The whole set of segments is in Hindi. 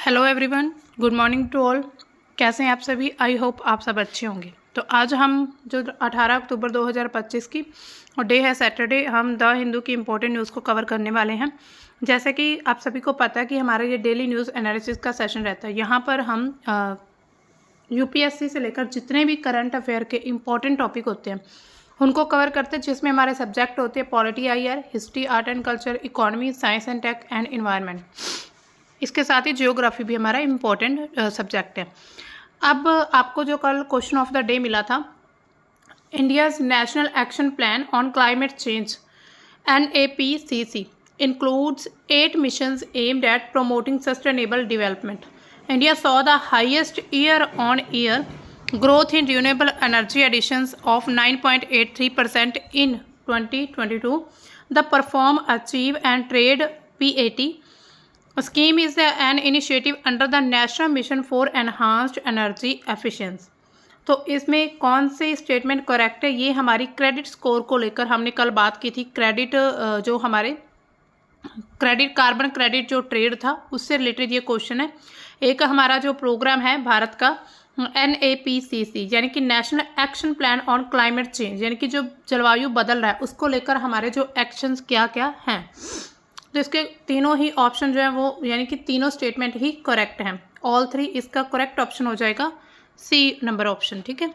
Hello everyone, good morning to all. कैसे हैं आप सभी? आई होप आप सब अच्छे होंगे। तो आज हम जो 18 अक्टूबर 2025 की और डे है सैटरडे, हम द हिंदू की इम्पोर्टेंट न्यूज़ को कवर करने वाले हैं। जैसे कि आप सभी को पता है कि हमारा ये डेली न्यूज़ एनालिसिस का सेशन रहता है। यहाँ पर हम यूपीएससी से लेकर जितने भी करंट अफेयर के इम्पोर्टेंट टॉपिक होते हैं उनको कवर करते हैं, जिसमें हमारे सब्जेक्ट होते हैं polity IR, history, art and culture, economy, science and tech and environment. इसके साथ ही जियोग्राफी भी हमारा इम्पोर्टेंट सब्जेक्ट है। अब आपको जो कल क्वेश्चन ऑफ द डे मिला था, India's national action plan on climate change NAPCC includes 8 missions aimed at promoting sustainable development. India saw the highest year-on-year growth in renewable energy additions of 9.83% in 2022. The Perform, Achieve and Trade PAT scheme is an initiative under the National Mission for Enhanced Energy Efficiency. तो इसमें कौन से स्टेटमेंट करेक्ट है? ये हमारी क्रेडिट स्कोर को लेकर हमने कल बात की थी। क्रेडिट जो हमारे क्रेडिट कार्बन क्रेडिट जो ट्रेड था उससे रिलेटेड ये क्वेश्चन है। एक हमारा जो प्रोग्राम है भारत का NAPCC यानी कि national action plan on climate change, यानी कि जो जलवायु बदल रहा है उसको लेकर हमारे जो एक्शंस क्या क्या हैं। तो इसके तीनों ही ऑप्शन जो है वो यानी कि तीनों स्टेटमेंट ही करेक्ट हैं। ऑल 3 इसका करेक्ट ऑप्शन हो जाएगा C नंबर ऑप्शन। ठीक है,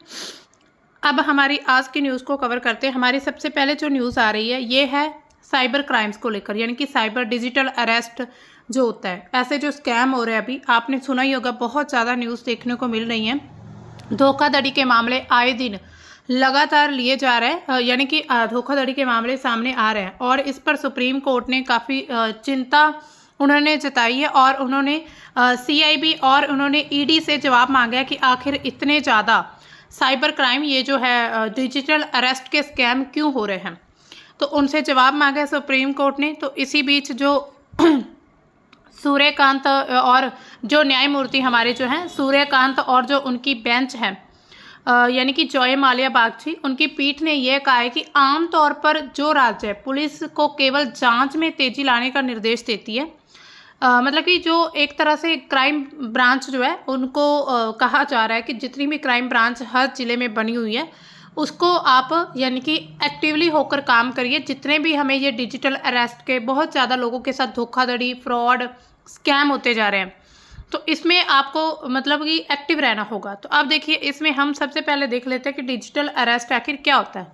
अब हमारी आज की न्यूज़ को कवर करते हैं। हमारी सबसे पहले जो न्यूज़ आ रही है ये है साइबर क्राइम्स को लेकर, यानी कि साइबर डिजिटल अरेस्ट जो होता है। ऐसे जो स्कैम हो रहे हैं, अभी आपने सुना ही होगा, बहुत ज़्यादा न्यूज़ देखने को मिल रही हैं। धोखाधड़ी के मामले आए दिन लगातार लिए जा रहे हैं, यानी कि धोखाधड़ी के मामले सामने आ रहे हैं और इस पर सुप्रीम कोर्ट ने काफ़ी चिंता उन्होंने जताई है और उन्होंने CIB और उन्होंने ED से जवाब मांगा है कि आखिर इतने ज़्यादा साइबर क्राइम ये जो है डिजिटल अरेस्ट के स्कैम क्यों हो रहे हैं। तो उनसे जवाब मांगा है सुप्रीम कोर्ट ने। तो इसी बीच जो सूर्यकांत और जो न्यायमूर्ति हमारे जो हैं सूर्यकांत और जो उनकी बेंच है यानी कि जॉय माल्या बागची, उनकी पीठ ने यह कहा है कि आमतौर पर जो राज्य पुलिस को केवल जांच में तेजी लाने का निर्देश देती है, मतलब कि जो एक तरह से क्राइम ब्रांच जो है उनको कहा जा रहा है कि जितनी भी क्राइम ब्रांच हर जिले में बनी हुई है उसको आप यानी कि एक्टिवली होकर काम करिए। जितने भी हमें ये डिजिटल अरेस्ट के बहुत ज़्यादा लोगों के साथ धोखाधड़ी, फ्रॉड, स्कैम होते जा रहे हैं, तो इसमें आपको मतलब कि एक्टिव रहना होगा। तो अब देखिए, इसमें हम सबसे पहले देख लेते हैं कि डिजिटल अरेस्ट आखिर क्या होता है।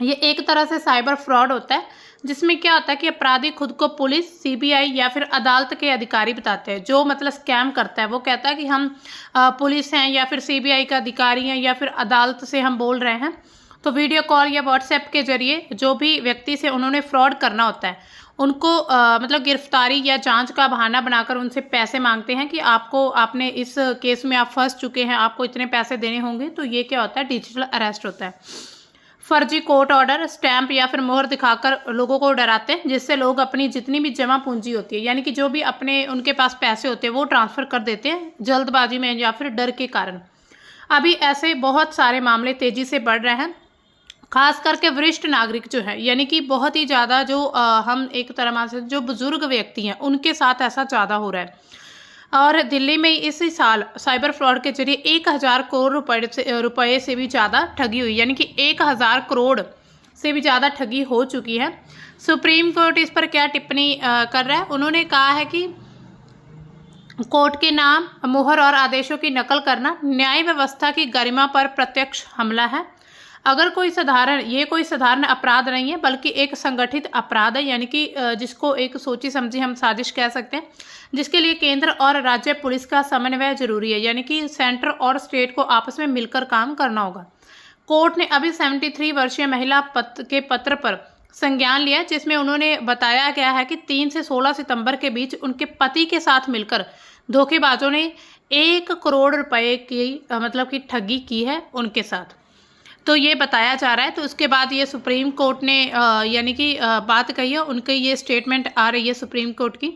ये एक तरह से साइबर फ्रॉड होता है जिसमें क्या होता है कि अपराधी खुद को पुलिस, CBI या फिर अदालत के अधिकारी बताते हैं। जो मतलब स्कैम करता है वो कहता है कि हम पुलिस हैं या फिर CBI का अधिकारी हैं या फिर अदालत से हम बोल रहे हैं। तो वीडियो कॉल या व्हाट्सएप के जरिए जो भी व्यक्ति से उन्होंने फ्रॉड करना होता है उनको मतलब गिरफ्तारी या जांच का बहाना बनाकर उनसे पैसे मांगते हैं कि आपने इस केस में आप फंस चुके हैं, आपको इतने पैसे देने होंगे। तो ये क्या होता है? डिजिटल अरेस्ट होता है। फर्जी कोर्ट ऑर्डर, स्टैंप या फिर मोहर दिखाकर लोगों को डराते हैं, जिससे लोग अपनी जितनी भी जमा पूंजी होती है यानी कि जो भी अपने उनके पास पैसे होते हैं वो ट्रांसफ़र कर देते हैं जल्दबाजी में या फिर डर के कारण। अभी ऐसे बहुत सारे मामले तेज़ी से बढ़ रहे हैं, खास करके वरिष्ठ नागरिक जो है यानी कि बहुत ही ज़्यादा जो हम एक तरह से जो बुजुर्ग व्यक्ति हैं उनके साथ ऐसा ज़्यादा हो रहा है। और दिल्ली में इसी साल साइबर फ्रॉड के जरिए 1000 करोड़ रुपए से भी ज़्यादा ठगी हुई, यानी कि 1000 करोड़ से भी ज़्यादा ठगी हो चुकी है। सुप्रीम कोर्ट इस पर क्या टिप्पणी कर रहा है? उन्होंने कहा है कि कोर्ट के नाम, मुहर और आदेशों की नकल करना न्याय व्यवस्था की गरिमा पर प्रत्यक्ष हमला है। अगर कोई साधारण अपराध नहीं है बल्कि एक संगठित अपराध है, यानी कि जिसको एक सोची समझी हम साजिश कह सकते हैं, जिसके लिए केंद्र और राज्य पुलिस का समन्वय जरूरी है, यानी कि सेंटर और स्टेट को आपस में मिलकर काम करना होगा। कोर्ट ने अभी 73 वर्षीय महिला के पत्र पर संज्ञान लिया, जिसमें उन्होंने बताया गया है कि 3 से 16 सितंबर के बीच उनके पति के साथ मिलकर धोखेबाजों ने 1 करोड़ रुपए की मतलब कि ठगी की है उनके साथ। तो ये बताया जा रहा है। तो उसके बाद ये सुप्रीम कोर्ट ने यानी कि बात कही है, उनके ये स्टेटमेंट आ रही है सुप्रीम कोर्ट की।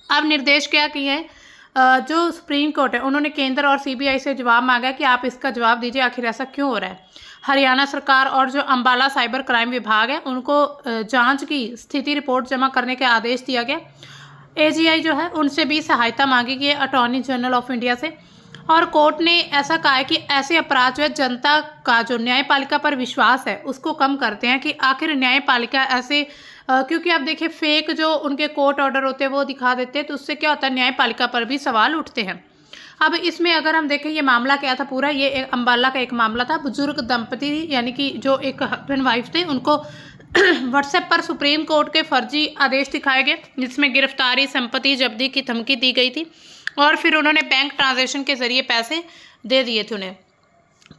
अब निर्देश क्या किए हैं जो सुप्रीम कोर्ट है, उन्होंने केंद्र और CBI से जवाब मांगा कि आप इसका जवाब दीजिए, आखिर ऐसा क्यों हो रहा है। हरियाणा सरकार और जो अंबाला साइबर क्राइम विभाग है उनको जांच की स्थिति रिपोर्ट जमा करने का आदेश दिया गया। एजीआई जो है उनसे भी सहायता मांगी गई है अटॉर्नी जनरल ऑफ इंडिया से। और कोर्ट ने ऐसा कहा है कि ऐसे अपराध जो है जनता का जो न्यायपालिका पर विश्वास है उसको कम करते हैं, कि आखिर न्यायपालिका ऐसे क्योंकि आप देखिए फेक जो उनके कोर्ट ऑर्डर होते हैं वो दिखा देते हैं, तो उससे क्या होता है न्यायपालिका पर भी सवाल उठते हैं। अब इसमें अगर हम देखें ये मामला क्या था पूरा, ये अम्बाला का एक मामला था। बुजुर्ग दंपति यानी कि जो एक हस्बैंड वाइफ थे उनको व्हाट्सएप पर सुप्रीम कोर्ट के फर्जी आदेश दिखाए गए, जिसमें गिरफ्तारी, संपत्ति जब्ती की धमकी दी गई थी और फिर उन्होंने बैंक ट्रांजैक्शन के जरिए पैसे दे दिए थे उन्हें।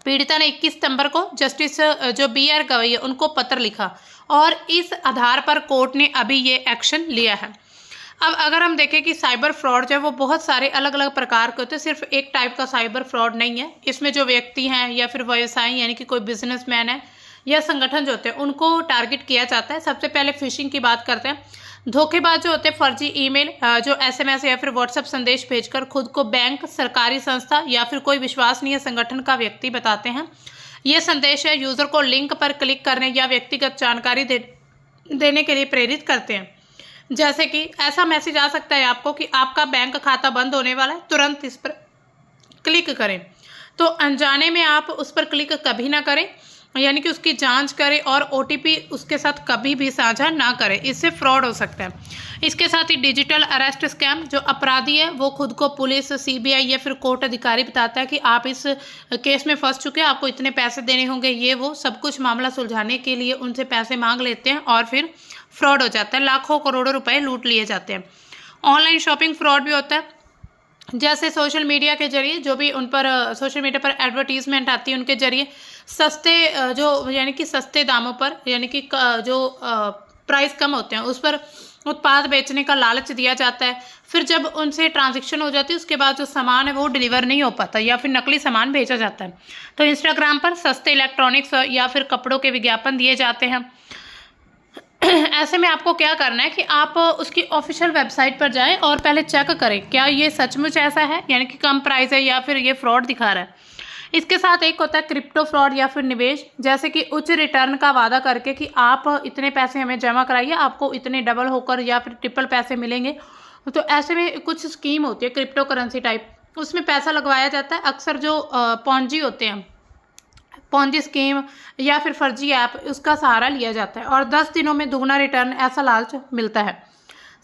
पीड़िता ने 21 सितंबर को जस्टिस जो BR गवई है उनको पत्र लिखा और इस आधार पर कोर्ट ने अभी ये एक्शन लिया है। अब अगर हम देखें कि साइबर फ्रॉड जो है वो बहुत सारे अलग अलग प्रकार के होते हैं, सिर्फ एक टाइप का साइबर फ्रॉड नहीं है। इसमें जो व्यक्ति हैं या फिर व्यवसायी यानी कि कोई बिजनेसमैन है या संगठन जो होते हैं उनको टारगेट किया जाता है। सबसे पहले फिशिंग की बात करते हैं। धोखेबाज जो होते हैं फर्जी ईमेल, जो SMS या फिर व्हाट्सएप संदेश भेजकर खुद को बैंक, सरकारी संस्था या फिर कोई विश्वसनीय संगठन का व्यक्ति बताते हैं। ये संदेश है यूजर को लिंक पर क्लिक करने या व्यक्तिगत जानकारी देने के लिए प्रेरित करते हैं। जैसे कि ऐसा मैसेज आ सकता है आपको कि आपका बैंक खाता बंद होने वाला है, तुरंत इस पर क्लिक करें। तो अनजाने में आप उस पर क्लिक कभी ना करें, यानी कि उसकी जांच करें और OTP उसके साथ कभी भी साझा ना करें, इससे फ्रॉड हो सकता है। इसके साथ ही डिजिटल अरेस्ट स्कैम, जो अपराधी है वो खुद को पुलिस, CBI या फिर कोर्ट अधिकारी बताता है कि आप इस केस में फंस चुके हैं, आपको इतने पैसे देने होंगे, ये वो सब कुछ मामला सुलझाने के लिए उनसे पैसे मांग लेते हैं और फिर फ्रॉड हो जाता है, लाखों करोड़ों रुपए लूट लिए जाते हैं। ऑनलाइन शॉपिंग फ्रॉड भी होता है, जैसे सोशल मीडिया के जरिए जो भी उन पर सोशल मीडिया पर एडवर्टीजमेंट आती है उनके जरिए सस्ते जो यानी कि सस्ते दामों पर यानी कि जो प्राइस कम होते हैं उस पर उत्पाद बेचने का लालच दिया जाता है। फिर जब उनसे ट्रांजैक्शन हो जाती है उसके बाद जो सामान है वो डिलीवर नहीं हो पाता या फिर नकली सामान भेजा जाता है। तो इंस्टाग्राम पर सस्ते इलेक्ट्रॉनिक्स या फिर कपड़ों के विज्ञापन दिए जाते हैं। ऐसे में आपको क्या करना है कि आप उसकी ऑफिशियल वेबसाइट पर जाएं और पहले चेक करें क्या ये सचमुच ऐसा है, यानी कि कम प्राइस है या फिर ये फ्रॉड दिखा रहा है। इसके साथ एक होता है क्रिप्टो फ्रॉड या फिर निवेश, जैसे कि उच्च रिटर्न का वादा करके कि आप इतने पैसे हमें जमा कराइए, आपको इतने डबल होकर या फिर ट्रिपल पैसे मिलेंगे। तो ऐसे में कुछ स्कीम होती है क्रिप्टो करेंसी टाइप, उसमें पैसा लगवाया जाता है। अक्सर जो पॉन्जी होते हैं, पॉन्जी स्कीम या फिर फर्जी ऐप, उसका सहारा लिया जाता है और 10 दिनों में दुगना रिटर्न ऐसा लालच मिलता है।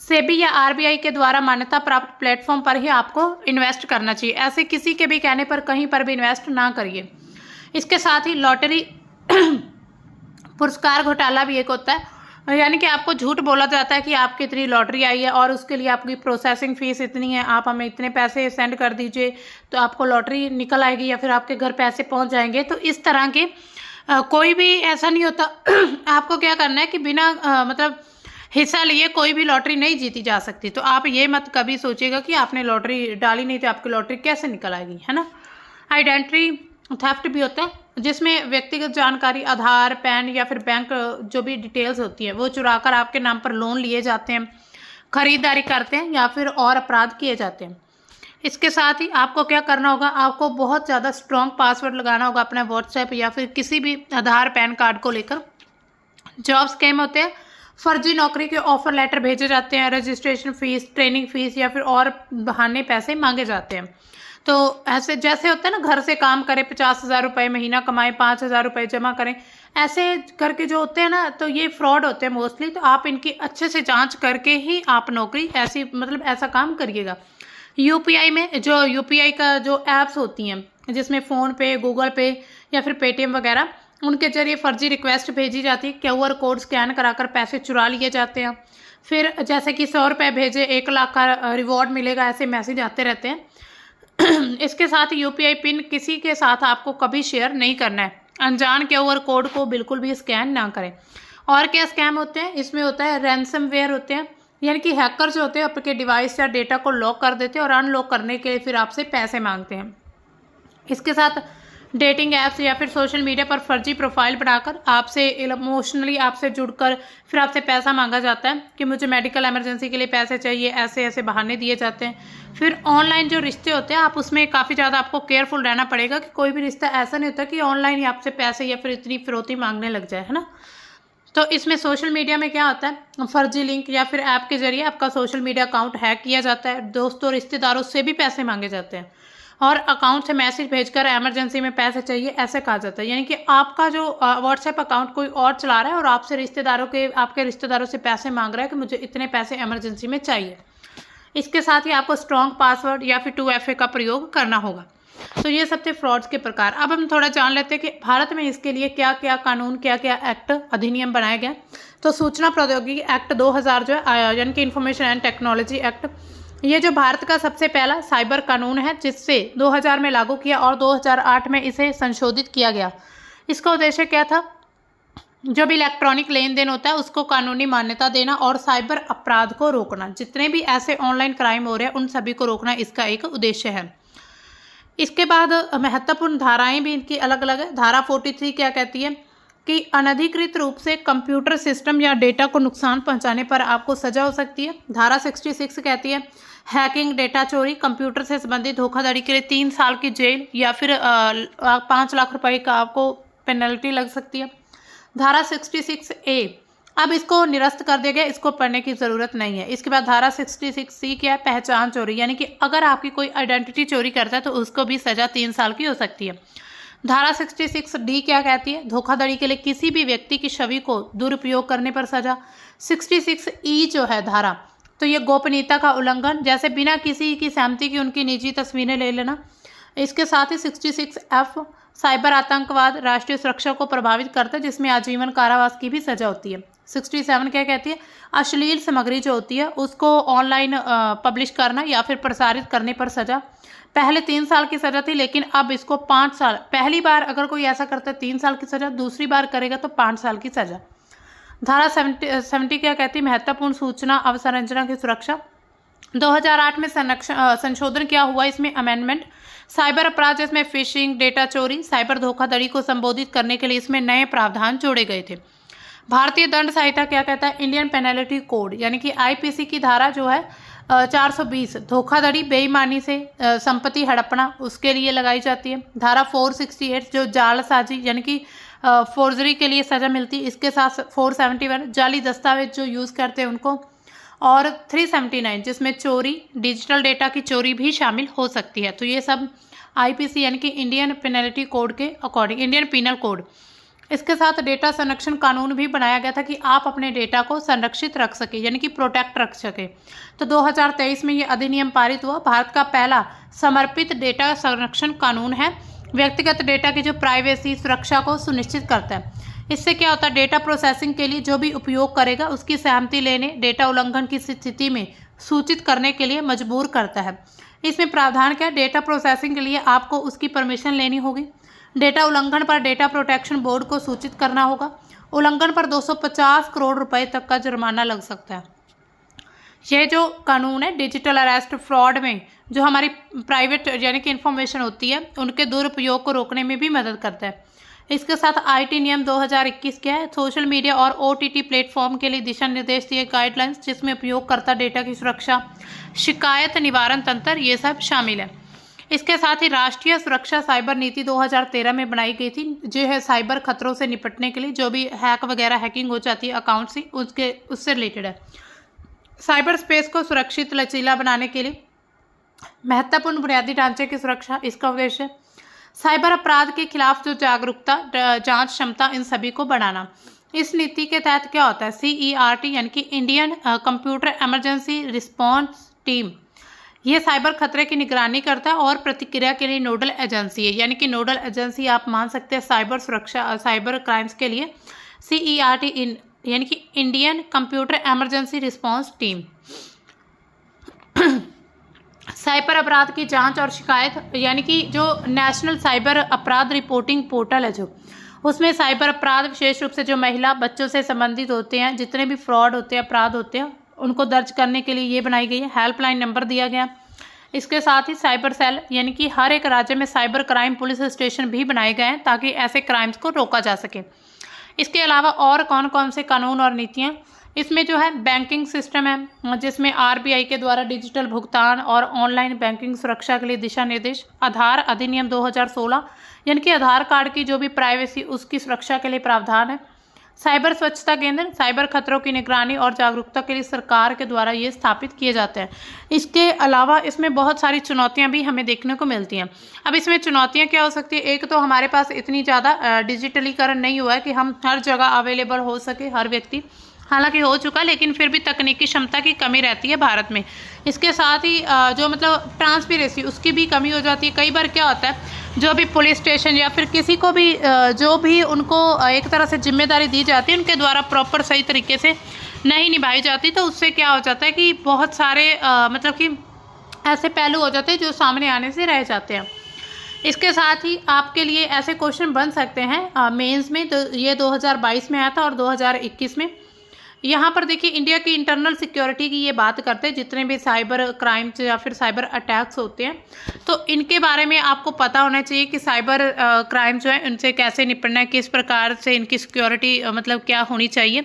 सेबी या RBI के द्वारा मान्यता प्राप्त प्लेटफॉर्म पर ही आपको इन्वेस्ट करना चाहिए, ऐसे किसी के भी कहने पर कहीं पर भी इन्वेस्ट ना करिए। इसके साथ ही लॉटरी पुरस्कार घोटाला भी एक होता है, यानी कि आपको झूठ बोला जाता है कि आपकी इतनी लॉटरी आई है और उसके लिए आपकी प्रोसेसिंग फीस इतनी है, आप हमें इतने पैसे सेंड कर दीजिए तो आपको लॉटरी निकल आएगी या फिर आपके घर पैसे पहुंच जाएंगे। तो इस तरह के कोई भी ऐसा नहीं होता। आपको क्या करना है कि बिना मतलब हिस्सा लिए कोई भी लॉटरी नहीं जीती जा सकती। तो आप ये मत कभी सोचिएगा कि आपने लॉटरी डाली नहीं तो आपकी लॉटरी कैसे निकल आएगी, है ना। आइडेंटिटी थेफ्ट भी होता है, जिसमें व्यक्तिगत जानकारी, आधार, पैन या फिर बैंक जो भी डिटेल्स होती है वो चुराकर आपके नाम पर लोन लिए जाते हैं, खरीदारी करते हैं या फिर और अपराध किए जाते हैं। इसके साथ ही आपको क्या करना होगा, आपको बहुत ज़्यादा स्ट्रॉन्ग पासवर्ड लगाना होगा अपना व्हाट्सएप या फिर किसी भी आधार, पैन कार्ड को लेकर। जॉब स्कैम होते हैं, फर्जी नौकरी के ऑफर लेटर भेजे जाते हैं, रजिस्ट्रेशन फीस, ट्रेनिंग फीस या फिर और बहाने पैसे मांगे जाते हैं। तो ऐसे जैसे होता है ना, घर से काम करें, 50,000 रुपये महीना कमाएं, 5,000 रुपये जमा करें, ऐसे करके जो होते हैं ना, तो ये फ्रॉड होते हैं मोस्टली। तो आप इनकी अच्छे से जांच करके ही आप नौकरी ऐसी मतलब ऐसा काम करिएगा। UPI में जो UPI का जो ऐप्स होती हैं, जिसमें फ़ोनपे, गूगल पे या फिर पेटीएम वगैरह, उनके जरिए फर्जी रिक्वेस्ट भेजी जाती है, QR कोड स्कैन कराकर पैसे चुरा लिए जाते हैं। फिर जैसे कि 100 रुपये भेजे 1 लाख का रिवॉर्ड मिलेगा, ऐसे मैसेज आते रहते हैं। इसके साथ UPI पिन किसी के साथ आपको कभी शेयर नहीं करना है। अनजान QR कोड को बिल्कुल भी स्कैन ना करें। और क्या स्कैम होते हैं, इसमें होता है रैंसमवेयर होते हैं, यानी कि हैकर जो होते हैं आपके डिवाइस या डेटा को लॉक कर देते हैं और अनलॉक करने के लिए फिर आपसे पैसे मांगते हैं। इसके साथ डेटिंग ऐप्स या फिर सोशल मीडिया पर फर्जी प्रोफाइल बनाकर आपसे इमोशनली आपसे जुड़कर फिर आपसे पैसा मांगा जाता है कि मुझे मेडिकल इमरजेंसी के लिए पैसे चाहिए, ऐसे ऐसे बहाने दिए जाते हैं। फिर ऑनलाइन जो रिश्ते होते हैं, आप उसमें काफ़ी ज़्यादा आपको केयरफुल रहना पड़ेगा कि कोई भी रिश्ता ऐसा नहीं होता कि ऑनलाइन ही आपसे पैसे या फिर इतनी फिरौती मांगने लग जाए, है ना। तो इसमें सोशल मीडिया में क्या होता है, फर्जी लिंक या फिर ऐप के जरिए आपका सोशल मीडिया अकाउंट हैक किया जाता है, दोस्तों रिश्तेदारों से भी पैसे मांगे जाते हैं और अकाउंट से मैसेज भेजकर इमरजेंसी में पैसे चाहिए ऐसे कहा जाता है। यानी कि आपका जो व्हाट्सएप अकाउंट कोई और चला रहा है और आपके रिश्तेदारों से पैसे मांग रहा है कि मुझे इतने पैसे इमरजेंसी में चाहिए। इसके साथ ही आपको स्ट्रॉन्ग पासवर्ड या फिर 2FA का प्रयोग करना होगा। तो ये सब थे फ्रॉड्स के प्रकार। अब हम थोड़ा जान लेते हैं कि भारत में इसके लिए क्या क्या कानून, क्या क्या एक्ट, अधिनियम बनाए गए। तो सूचना प्रौद्योगिकी एक्ट 2000 जो है, यानी कि इंफॉर्मेशन एंड टेक्नोलॉजी एक्ट, ये जो भारत का सबसे पहला साइबर कानून है, जिससे 2000 में लागू किया और 2008 में इसे संशोधित किया गया। इसका उद्देश्य क्या था, जो भी इलेक्ट्रॉनिक लेन देन होता है उसको कानूनी मान्यता देना और साइबर अपराध को रोकना। जितने भी ऐसे ऑनलाइन क्राइम हो रहे हैं उन सभी को रोकना इसका एक उद्देश्य है। इसके बाद महत्वपूर्ण धाराएं भी इनकी अलग अलग है। धारा 43 क्या कहती है कि अनधिकृत रूप से कंप्यूटर सिस्टम या डेटा को नुकसान पहुंचाने पर आपको सजा हो सकती है। धारा 66 कहती है हैकिंग, डेटा चोरी, कंप्यूटर से संबंधित धोखाधड़ी के लिए 3 साल की जेल या फिर 5 लाख रुपए का आपको पेनल्टी लग सकती है। धारा 66A, अब इसको निरस्त कर दिया गया, इसको पढ़ने की ज़रूरत नहीं है। इसके बाद धारा 66C क्या है, पहचान चोरी, यानी कि अगर आपकी कोई आइडेंटिटी चोरी करता है तो उसको भी सज़ा 3 साल की हो सकती है। धारा 66D क्या कहती है, धोखाधड़ी के लिए किसी भी व्यक्ति की छवि को दुरुपयोग करने पर सज़ा। 66E जो है धारा, तो ये गोपनीयता का उल्लंघन, जैसे बिना किसी की सहमति की उनकी निजी तस्वीरें ले लेना। इसके साथ ही 66F साइबर आतंकवाद राष्ट्रीय सुरक्षा को प्रभावित करता है, जिसमें आजीवन कारावास की भी सजा होती है। 67 क्या कहती है, अश्लील सामग्री जो होती है उसको ऑनलाइन पब्लिश करना या फिर प्रसारित करने पर सजा। पहले 3 साल की सजा थी, लेकिन अब इसको 5 साल, पहली बार अगर कोई ऐसा करता है 3 साल की सजा, दूसरी बार करेगा तो 5 साल की सजा। धारा 70 क्या कहती है, महत्वपूर्ण सूचना अवसंरचना की सुरक्षा। 2008 में संशोधन क्या हुआ, इसमें अमेंडमेंट। साइबर अपराध जिसमें फिशिंग, डेटा चोरी, साइबर धोखाधड़ी को संबोधित करने के लिए इसमें नए प्रावधान जोड़े गए थे। भारतीय दंड संहिता क्या कहता है, इंडियन पेनल्टी कोड, यानी कि IPC की धारा जो है 420 धोखाधड़ी, बेईमानी से संपत्ति हड़पना, उसके लिए लगाई जाती है। धारा 468 जो जालसाजी यानी कि फोर्जरी के लिए सजा मिलती है। इसके साथ 471 जाली दस्तावेज जो यूज़ करते हैं उनको, और 379 जिसमें चोरी, डिजिटल डेटा की चोरी भी शामिल हो सकती है। तो ये सब IPC यानी कि इंडियन पेनल्टी कोड के अकॉर्डिंग, इंडियन पिनल कोड। इसके साथ डेटा संरक्षण कानून भी बनाया गया था कि आप अपने डेटा को संरक्षित रख सके, यानी कि प्रोटेक्ट रख सके। तो 2023 में ये अधिनियम पारित हुआ। भारत का पहला समर्पित डेटा संरक्षण कानून है, व्यक्तिगत डेटा की जो प्राइवेसी सुरक्षा को सुनिश्चित करता है। इससे क्या होता है, डेटा प्रोसेसिंग के लिए जो भी उपयोग करेगा उसकी सहमति लेने, डेटा उल्लंघन की स्थिति में सूचित करने के लिए मजबूर करता है। इसमें प्रावधान क्या है, डेटा प्रोसेसिंग के लिए आपको उसकी परमिशन लेनी होगी। डेटा उल्लंघन पर डेटा प्रोटेक्शन बोर्ड को सूचित करना होगा। उल्लंघन पर 250 करोड़ रुपए तक का जुर्माना लग सकता है। यह जो कानून है डिजिटल अरेस्ट, फ्रॉड में जो हमारी प्राइवेट यानी कि इंफॉर्मेशन होती है उनके दुरुपयोग को रोकने में भी मदद करता है। इसके साथ IT नियम 2021 क्या है, सोशल मीडिया और OTT प्लेटफॉर्म के लिए दिशा निर्देश दिए, गाइडलाइंस जिसमें उपयोगकर्ता डेटा की सुरक्षा, शिकायत निवारण तंत्र, ये सब शामिल है। इसके साथ ही राष्ट्रीय सुरक्षा साइबर नीति 2013 में बनाई गई थी, जो है साइबर खतरों से निपटने के लिए, जो भी हैकिंग हो जाती है अकाउंट से, उससे रिलेटेड है। साइबर स्पेस को सुरक्षित लचीला बनाने के लिए महत्वपूर्ण बुनियादी ढांचे की सुरक्षा इसका उद्देश्य है। साइबर अपराध के खिलाफ जो जागरूकता, जांच क्षमता, इन सभी को बढ़ाना। इस नीति के तहत क्या होता है, CERT यानी कि Indian computer emergency response team, ये साइबर खतरे की निगरानी करता है और प्रतिक्रिया के लिए नोडल एजेंसी है, यानी कि नोडल एजेंसी आप मान सकते हैं साइबर सुरक्षा, साइबर क्राइम्स के लिए। CERT यानी कि Indian computer emergency response team. Cyber अपराध की जांच और शिकायत, यानी कि जो नेशनल साइबर अपराध रिपोर्टिंग पोर्टल है, जो उसमें साइबर अपराध विशेष रूप से जो महिला, बच्चों से संबंधित होते हैं, जितने भी फ्रॉड होते हैं, अपराध होते हैं, उनको दर्ज करने के लिए ये बनाई गई है। हेल्पलाइन नंबर दिया गया। इसके साथ ही साइबर सेल, यानी कि हर एक राज्य में साइबर क्राइम पुलिस स्टेशन भी बनाए गए हैं ताकि ऐसे क्राइम्स को रोका जा सके। इसके अलावा और कौन कौन से कानून और नीतियाँ, इसमें जो है बैंकिंग सिस्टम है, जिसमें RBI के द्वारा डिजिटल भुगतान और ऑनलाइन बैंकिंग सुरक्षा के लिए दिशा निर्देश। आधार अधिनियम 2016, यानी कि आधार कार्ड की जो भी प्राइवेसी, उसकी सुरक्षा के लिए प्रावधान है। साइबर स्वच्छता केंद्र साइबर खतरों की निगरानी और जागरूकता के लिए सरकार के द्वारा ये स्थापित किए जाते हैं। इसके अलावा इसमें बहुत सारी चुनौतियां भी हमें देखने को मिलती हैं। अब इसमें चुनौतियां क्या हो सकती है? एक तो हमारे पास इतनी ज़्यादा डिजिटलीकरण नहीं हुआ है कि हम हर जगह अवेलेबल हो सके, हर व्यक्ति, हालांकि हो चुका, लेकिन फिर भी तकनीकी क्षमता की कमी रहती है भारत में। इसके साथ ही जो मतलब ट्रांसपेरेंसी उसकी भी कमी हो जाती है। कई बार क्या होता है, जो भी पुलिस स्टेशन या फिर किसी को भी जो भी उनको एक तरह से जिम्मेदारी दी जाती है, उनके द्वारा प्रॉपर सही तरीके से नहीं निभाई जाती, तो उससे क्या हो जाता है कि बहुत सारे मतलब कि ऐसे पहलू हो जाते हैं जो सामने आने से रह जाते हैं। इसके साथ ही आपके लिए ऐसे क्वेश्चन बन सकते हैं मेंस में, तो ये 2022 में आया था और 2021 में। यहाँ पर देखिए इंडिया की इंटरनल सिक्योरिटी की ये बात करते हैं, जितने भी साइबर क्राइम्स या फिर साइबर अटैक्स होते हैं, तो इनके बारे में आपको पता होना चाहिए कि साइबर क्राइम जो है उनसे कैसे निपटना है, किस प्रकार से इनकी सिक्योरिटी मतलब क्या होनी चाहिए।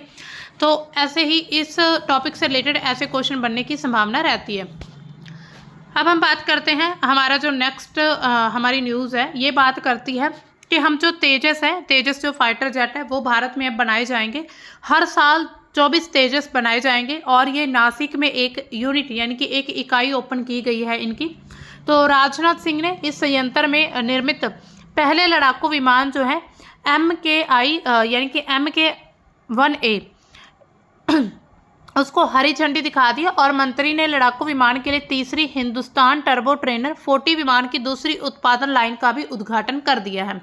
तो ऐसे ही इस टॉपिक से रिलेटेड ऐसे क्वेश्चन बनने की संभावना रहती है। अब हम बात करते हैं, हमारा जो नेक्स्ट हमारी न्यूज़ है ये बात करती है कि हम जो तेजस है, तेजस जो फाइटर जेट है वो भारत में अब बनाए जाएंगे। हर साल 24 तेजस बनाए जाएंगे और ये नासिक में एक यूनिट यानी कि एक इकाई ओपन की गई है इनकी। तो राजनाथ सिंह ने इस संयंत्र में निर्मित पहले लड़ाकू विमान जो है MKI यानी कि MK-1A उसको हरी झंडी दिखा दिया और मंत्री ने लड़ाकू विमान के लिए तीसरी हिंदुस्तान टर्बो ट्रेनर 40 विमान की दूसरी उत्पादन लाइन का भी उद्घाटन कर दिया है।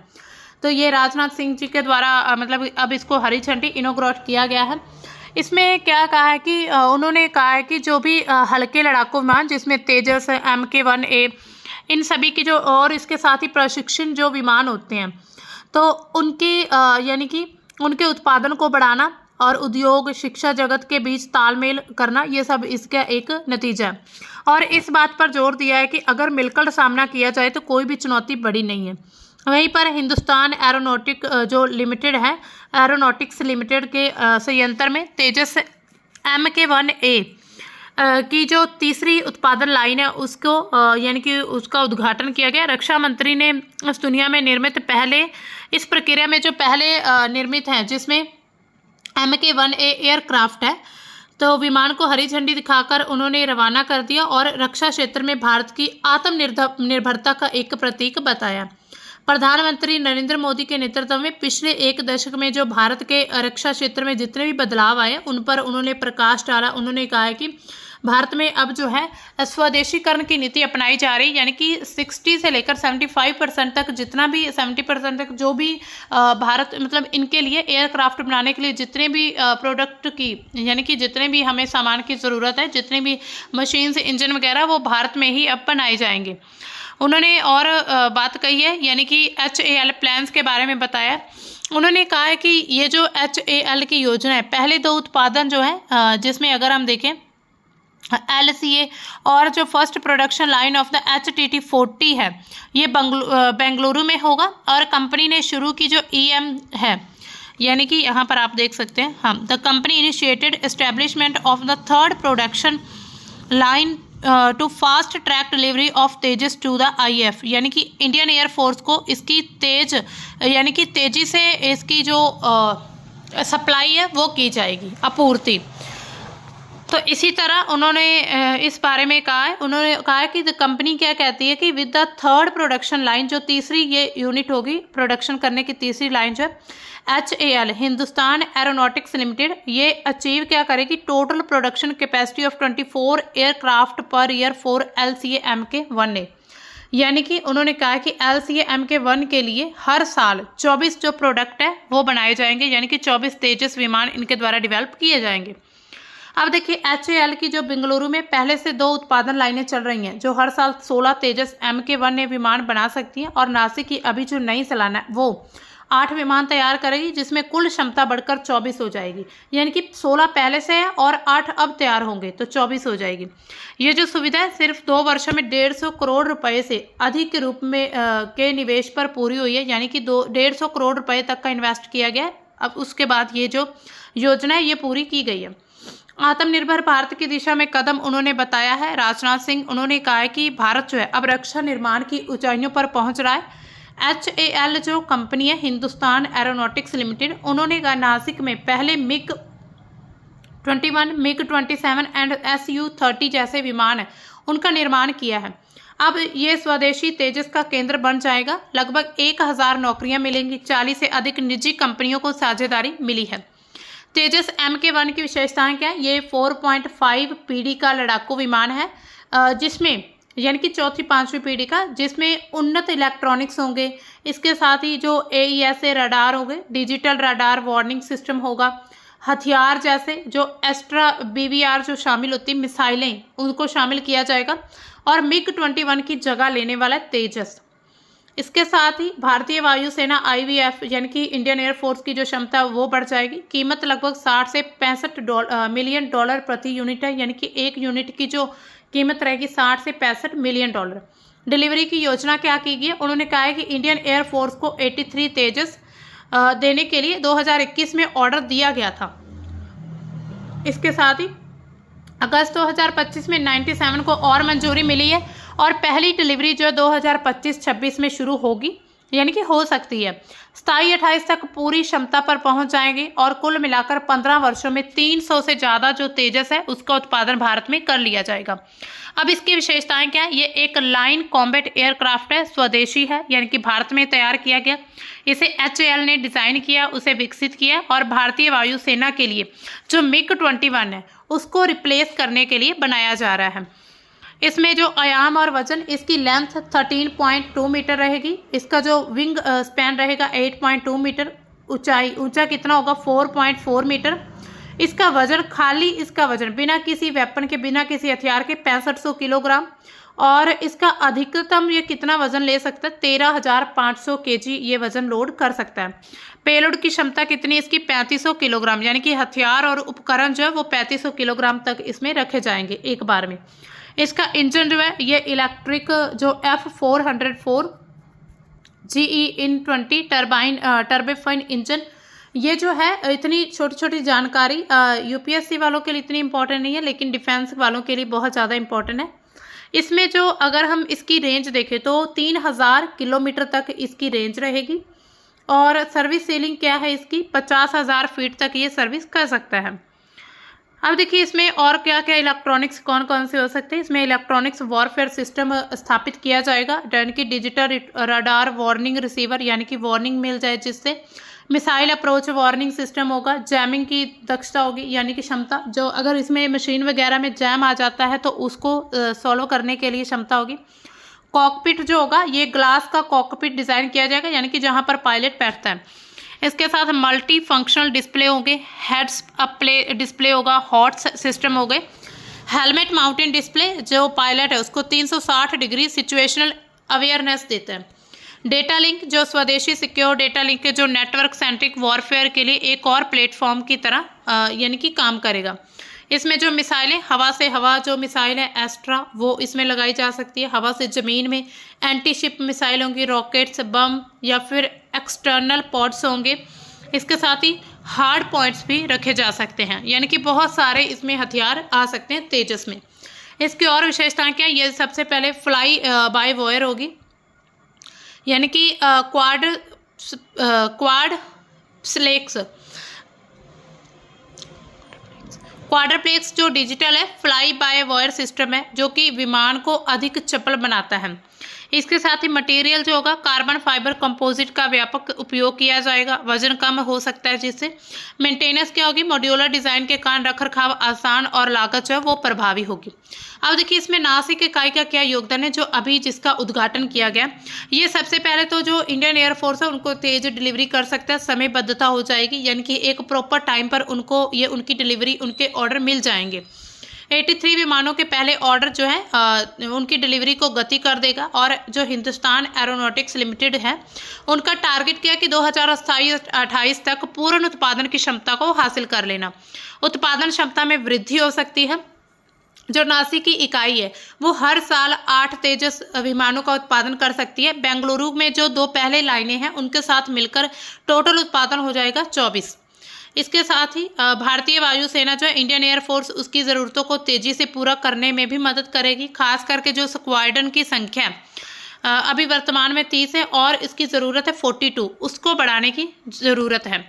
तो ये राजनाथ सिंह जी के द्वारा मतलब अब इसको हरी झंडी इनॉग्रेट किया गया है। इसमें क्या कहा है कि उन्होंने कहा है कि जो भी हल्के लड़ाकू विमान जिसमें तेजस, MK-1A, इन सभी की जो और इसके साथ ही प्रशिक्षण जो विमान होते हैं, तो उनकी यानी कि उनके उत्पादन को बढ़ाना और उद्योग शिक्षा जगत के बीच तालमेल करना, ये सब इसका एक नतीजा है। और इस बात पर जोर दिया है कि अगर मिलकर सामना किया जाए तो कोई भी चुनौती बड़ी नहीं है। वहीं पर हिंदुस्तान एरोनॉटिक्स लिमिटेड के संयंत्र में तेजस MK-1A की जो तीसरी उत्पादन लाइन है उसको यानी कि उसका उद्घाटन किया गया। रक्षा मंत्री ने इस दुनिया में निर्मित पहले इस प्रक्रिया में जो पहले निर्मित हैं जिसमें MK-1A एयरक्राफ्ट है, तो विमान को हरी झंडी दिखाकर उन्होंने रवाना कर दिया और रक्षा क्षेत्र में भारत की आत्मनिर्भरता का एक प्रतीक बताया। प्रधानमंत्री नरेंद्र मोदी के नेतृत्व में पिछले एक दशक में जो भारत के रक्षा क्षेत्र में जितने भी बदलाव आए उन पर उन्होंने प्रकाश डाला। उन्होंने कहा है कि भारत में अब जो है स्वदेशीकरण की नीति अपनाई जा रही, यानी कि 60 से लेकर 75% तक, जितना भी 70% तक जो भी भारत मतलब इनके लिए एयरक्राफ्ट बनाने के लिए जितने भी प्रोडक्ट की यानी कि जितने भी हमें सामान की ज़रूरत है, जितने भी मशीन्स, इंजन वगैरह, वो भारत में ही अब बनाए जाएंगे। उन्होंने और बात कही है यानी कि HAL प्लान्स के बारे में बताया। उन्होंने कहा है कि ये जो HAL की योजना है, पहले 2 उत्पादन जो है जिसमें अगर हम देखें LCA और जो first production line of the HTT-40 है ये बेंगलुरु में होगा और कंपनी ने शुरू की जो EM है, यानी कि यहाँ पर आप देख सकते हैं हम the company initiated establishment of the third production line to fast track delivery of Tejas to the IF, यानी कि इंडियन एयरफोर्स को इसकी यानी कि तेजी से इसकी जो सप्लाई है वो की जाएगी, आपूर्ति। तो इसी तरह उन्होंने इस बारे में कहा है, उन्होंने कहा है कि द कंपनी क्या कहती है कि with the third production line, जो तीसरी ये यूनिट होगी प्रोडक्शन करने की तीसरी लाइन जो HAL हिंदुस्तान एरोनॉटिक्स लिमिटेड, ये अचीव क्या करेगी, total production capacity of 24 aircraft per year for LCA MK-1A, यानी कि उन्होंने कहा कि LCA MK-1 के लिए हर साल 24 जो प्रोडक्ट है वो बनाए जाएंगे, यानी कि 24 तेजस विमान इनके द्वारा डेवलप किए जाएंगे। अब देखिए HAL की जो बेंगलुरु में पहले से 2 उत्पादन लाइनें चल रही हैं जो हर साल 16 तेजस MK-1A विमान बना सकती हैं, और नासिक की अभी जो नई सलाना है वो 8 विमान तैयार करेगी जिसमें कुल क्षमता बढ़कर 24 हो जाएगी, यानी कि 16 पहले से है और 8 अब तैयार होंगे तो 24 हो जाएगी। ये जो सुविधा है सिर्फ 2 वर्षों में 150 करोड़ रुपए से अधिक के रूप में के निवेश पर पूरी हुई है, यानी कि 150 करोड़ रुपए तक का इन्वेस्ट किया गया है। अब उसके बाद ये जो योजना है ये पूरी की गई है। आत्मनिर्भर भारत की दिशा में कदम उन्होंने बताया है राजनाथ सिंह। उन्होंने कहा है कि भारत जो है अब रक्षा निर्माण की ऊंचाइयों पर पहुंच रहा है। HAL जो कंपनी है हिंदुस्तान एरोनॉटिक्स लिमिटेड, उन्होंने नासिक में पहले MiG-21, MiG-27 एंड Su-30 जैसे विमान है उनका निर्माण किया है। अब ये स्वदेशी तेजस का केंद्र बन जाएगा। लगभग 1000 नौकरियां मिलेंगी। 40 से अधिक निजी कंपनियों को साझेदारी मिली है। तेजस Mk-1 की विशेषताएं क्या है? ये 4.5 पीढ़ी का लड़ाकू विमान है, जिसमें यानी कि चौथी पांचवी पीढ़ी का, जिसमें उन्नत इलेक्ट्रॉनिक्स होंगे। इसके साथ ही जो AESA रडार होंगे, डिजिटल रडार वार्निंग सिस्टम होगा। हथियार जैसे जो एस्ट्रा BVR जो शामिल होती है, मिसाइलें, उनको शामिल किया जाएगा। और MiG-21 की जगह लेने वाला है तेजस। इसके साथ ही भारतीय वायुसेना IVF यानी कि इंडियन एयरफोर्स की जो क्षमता है वो बढ़ जाएगी। कीमत लगभग 60 से 65 मिलियन डॉलर प्रति यूनिट है, यानी कि एक यूनिट की जो कीमत रहेगी 60 से 65 मिलियन डॉलर। डिलीवरी की योजना क्या की गई है? उन्होंने कहा है कि इंडियन एयरफोर्स को 83 तेजस देने के लिए 2021 में ऑर्डर दिया गया था। इसके साथ ही अगस्त 2025 में 97 को और मंजूरी मिली है और पहली डिलीवरी जो 2025-26 में शुरू होगी, यानी कि हो सकती है। 27-28 तक पूरी क्षमता पर पहुंच जाएंगे और कुल मिलाकर 15 वर्षों में 300 से ज़्यादा जो तेजस है उसका उत्पादन भारत में कर लिया जाएगा। अब इसकी विशेषताएं क्या है? ये एक लाइन कॉम्बैट एयरक्राफ्ट है, स्वदेशी है, यानी कि भारत में तैयार किया गया। इसे HAL ने डिज़ाइन किया, उसे विकसित किया और भारतीय वायुसेना के लिए जो MiG-21 है उसको रिप्लेस करने के लिए बनाया जा रहा है। इसमें जो आयाम और वजन, इसकी लेंथ 13.2 मीटर रहेगी। इसका जो विंग स्पैन रहेगा 8.2 मीटर। ऊंचा कितना होगा? 4.4 मीटर। इसका वजन, खाली इसका वजन बिना किसी वेपन के, बिना किसी हथियार के 6500 किलोग्राम। और इसका अधिकतम ये कितना वजन ले सकता है? 13,500 kg ये वजन लोड कर सकता है। पेलोड की क्षमता कितनी इसकी? 3500 किलोग्राम, यानी कि हथियार और उपकरण जो है वो 3500 किलोग्राम तक इसमें रखे जाएंगे एक बार में। इसका इंजन जो है ये इलेक्ट्रिक जो F404 GE in 20 turbine engine, ये जो है इतनी छोटी छोटी जानकारी UPSC वालों के लिए इतनी इंपॉर्टेंट नहीं है, लेकिन डिफेंस वालों के लिए बहुत ज़्यादा इंपॉर्टेंट है। इसमें जो अगर हम इसकी रेंज देखें तो 3000 किलोमीटर तक इसकी रेंज रहेगी। और सर्विस सीलिंग क्या है इसकी? 50,000 फीट तक ये सर्विस कर सकता है। अब देखिए इसमें और क्या क्या इलेक्ट्रॉनिक्स कौन कौन से हो सकते हैं। इसमें इलेक्ट्रॉनिक्स वॉरफेयर सिस्टम स्थापित किया जाएगा, यानी कि डिजिटल रडार वार्निंग रिसीवर, यानी कि वार्निंग मिल जाए जिससे। मिसाइल अप्रोच वार्निंग सिस्टम होगा। जैमिंग की दक्षता होगी, यानी कि क्षमता, जो अगर इसमें मशीन वगैरह में जैम आ जाता है तो उसको सॉल्व करने के लिए क्षमता होगी। कॉकपिट जो होगा ये ग्लास का कॉकपिट डिज़ाइन किया जाएगा, यानी कि जहाँ पर पायलट बैठता है। इसके साथ मल्टी फंक्शनल डिस्प्ले होंगे, हेड्स अप डिस्प्ले होगा, हॉट्स सिस्टम हो गए, हेलमेट माउंटेन डिस्प्ले, जो पायलट है उसको 360 डिग्री सिचुएशनल अवेयरनेस देता है। डेटा लिंक जो स्वदेशी सिक्योर डेटा लिंक के जो नेटवर्क सेंट्रिक वॉरफेयर के लिए एक और प्लेटफॉर्म की तरह यानी कि काम करेगा। इसमें जो मिसाइलें हवा से हवा जो मिसाइल है एस्ट्रा, वो इसमें लगाई जा सकती है। हवा से ज़मीन में एंटी शिप मिसाइल होंगी, रॉकेट्स, बम या फिर एक्सटर्नल पॉड्स होंगे। इसके साथ ही हार्ड पॉइंट्स भी रखे जा सकते हैं, यानी कि बहुत सारे इसमें हथियार आ सकते हैं तेजस में। इसकी और विशेषताएं क्या है? ये सबसे पहले फ्लाई बाय वायर होगी, यानी कि क्वाड स्लेक्स क्वाड्रप्लेक्स जो डिजिटल है फ्लाई बाय वायर सिस्टम है, जो कि विमान को अधिक चपल बनाता है। इसके साथ ही मटेरियल जो होगा कार्बन फाइबर कंपोजिट का व्यापक उपयोग किया जाएगा, वजन कम हो सकता है जिससे। मेंटेनेंस क्या होगी? मॉड्यूलर डिज़ाइन के कारण रखरखाव आसान और लागत जो है वो प्रभावी होगी। अब देखिए इसमें नासिक इकाई का क्या योगदान है जो अभी जिसका उद्घाटन किया गया। ये सबसे पहले तो जो इंडियन एयरफोर्स है उनको तेज डिलीवरी कर सकता है, समयबद्धता हो जाएगी, यानी कि एक प्रॉपर टाइम पर उनको ये उनकी डिलीवरी उनके ऑर्डर मिल जाएंगे। 83 विमानों के पहले ऑर्डर जो है उनकी डिलीवरी को गति कर देगा। और जो हिंदुस्तान एरोनॉटिक्स लिमिटेड है उनका टारगेट किया कि 2027-28 तक पूर्ण उत्पादन की क्षमता को हासिल कर लेना। उत्पादन क्षमता में वृद्धि हो सकती है। जो नासिक की इकाई है वो हर साल 8 तेजस विमानों का उत्पादन कर सकती है। बेंगलुरु में जो 2 पहले लाइनें हैं उनके साथ मिलकर टोटल उत्पादन हो जाएगा 24। इसके साथ ही भारतीय वायुसेना जो है इंडियन एयरफोर्स उसकी ज़रूरतों को तेज़ी से पूरा करने में भी मदद करेगी। खास करके जो स्क्वाड्रन की संख्या अभी वर्तमान में 30 है और इसकी ज़रूरत है 42, उसको बढ़ाने की ज़रूरत है।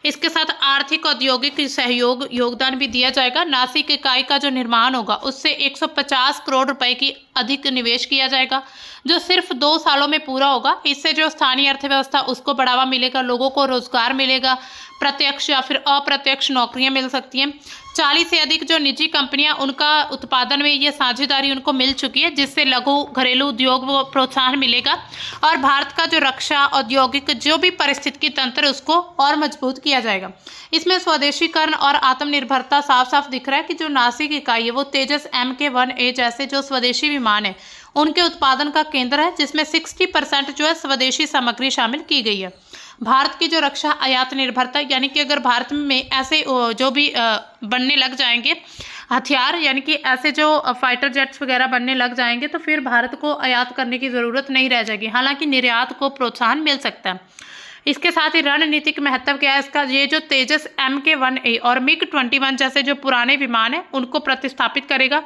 इसके साथ आर्थिक औद्योगिक सहयोग योगदान भी दिया जाएगा। नासिक इकाई का जो निर्माण होगा उससे 150 करोड़ रुपए की अधिक निवेश किया जाएगा, जो सिर्फ 2 सालों में पूरा होगा। इससे जो स्थानीय अर्थव्यवस्था उसको बढ़ावा मिलेगा, लोगों को रोजगार मिलेगा, प्रत्यक्ष या फिर अप्रत्यक्ष नौकरियां मिल सकती हैं। 40 से अधिक जो निजी कंपनियां उनका उत्पादन में ये साझेदारी उनको मिल चुकी है, जिससे लघु घरेलू उद्योग को प्रोत्साहन मिलेगा और भारत का जो रक्षा औद्योगिक जो भी पारिस्थितिकी तंत्र उसको और मजबूत किया जाएगा। इसमें स्वदेशीकरण और आत्मनिर्भरता साफ साफ दिख रहा है कि जो नासिक इकाई है वो तेजस MK1A जैसे जो स्वदेशी विमान है उनके उत्पादन का केंद्र है, जिसमें 60% जो है स्वदेशी सामग्री शामिल की गई है। भारत की जो रक्षा आयात निर्भरता, यानी कि अगर भारत में ऐसे जो भी बनने लग जाएंगे हथियार, यानी कि ऐसे जो फाइटर जेट्स वगैरह बनने लग जाएंगे तो फिर भारत को आयात करने की ज़रूरत नहीं रह जाएगी, हालांकि निर्यात को प्रोत्साहन मिल सकता है। इसके साथ ही रणनीतिक महत्व क्या है इसका, ये जो तेजस MK1A और MiG-21 जैसे जो पुराने विमान है उनको प्रतिस्थापित करेगा।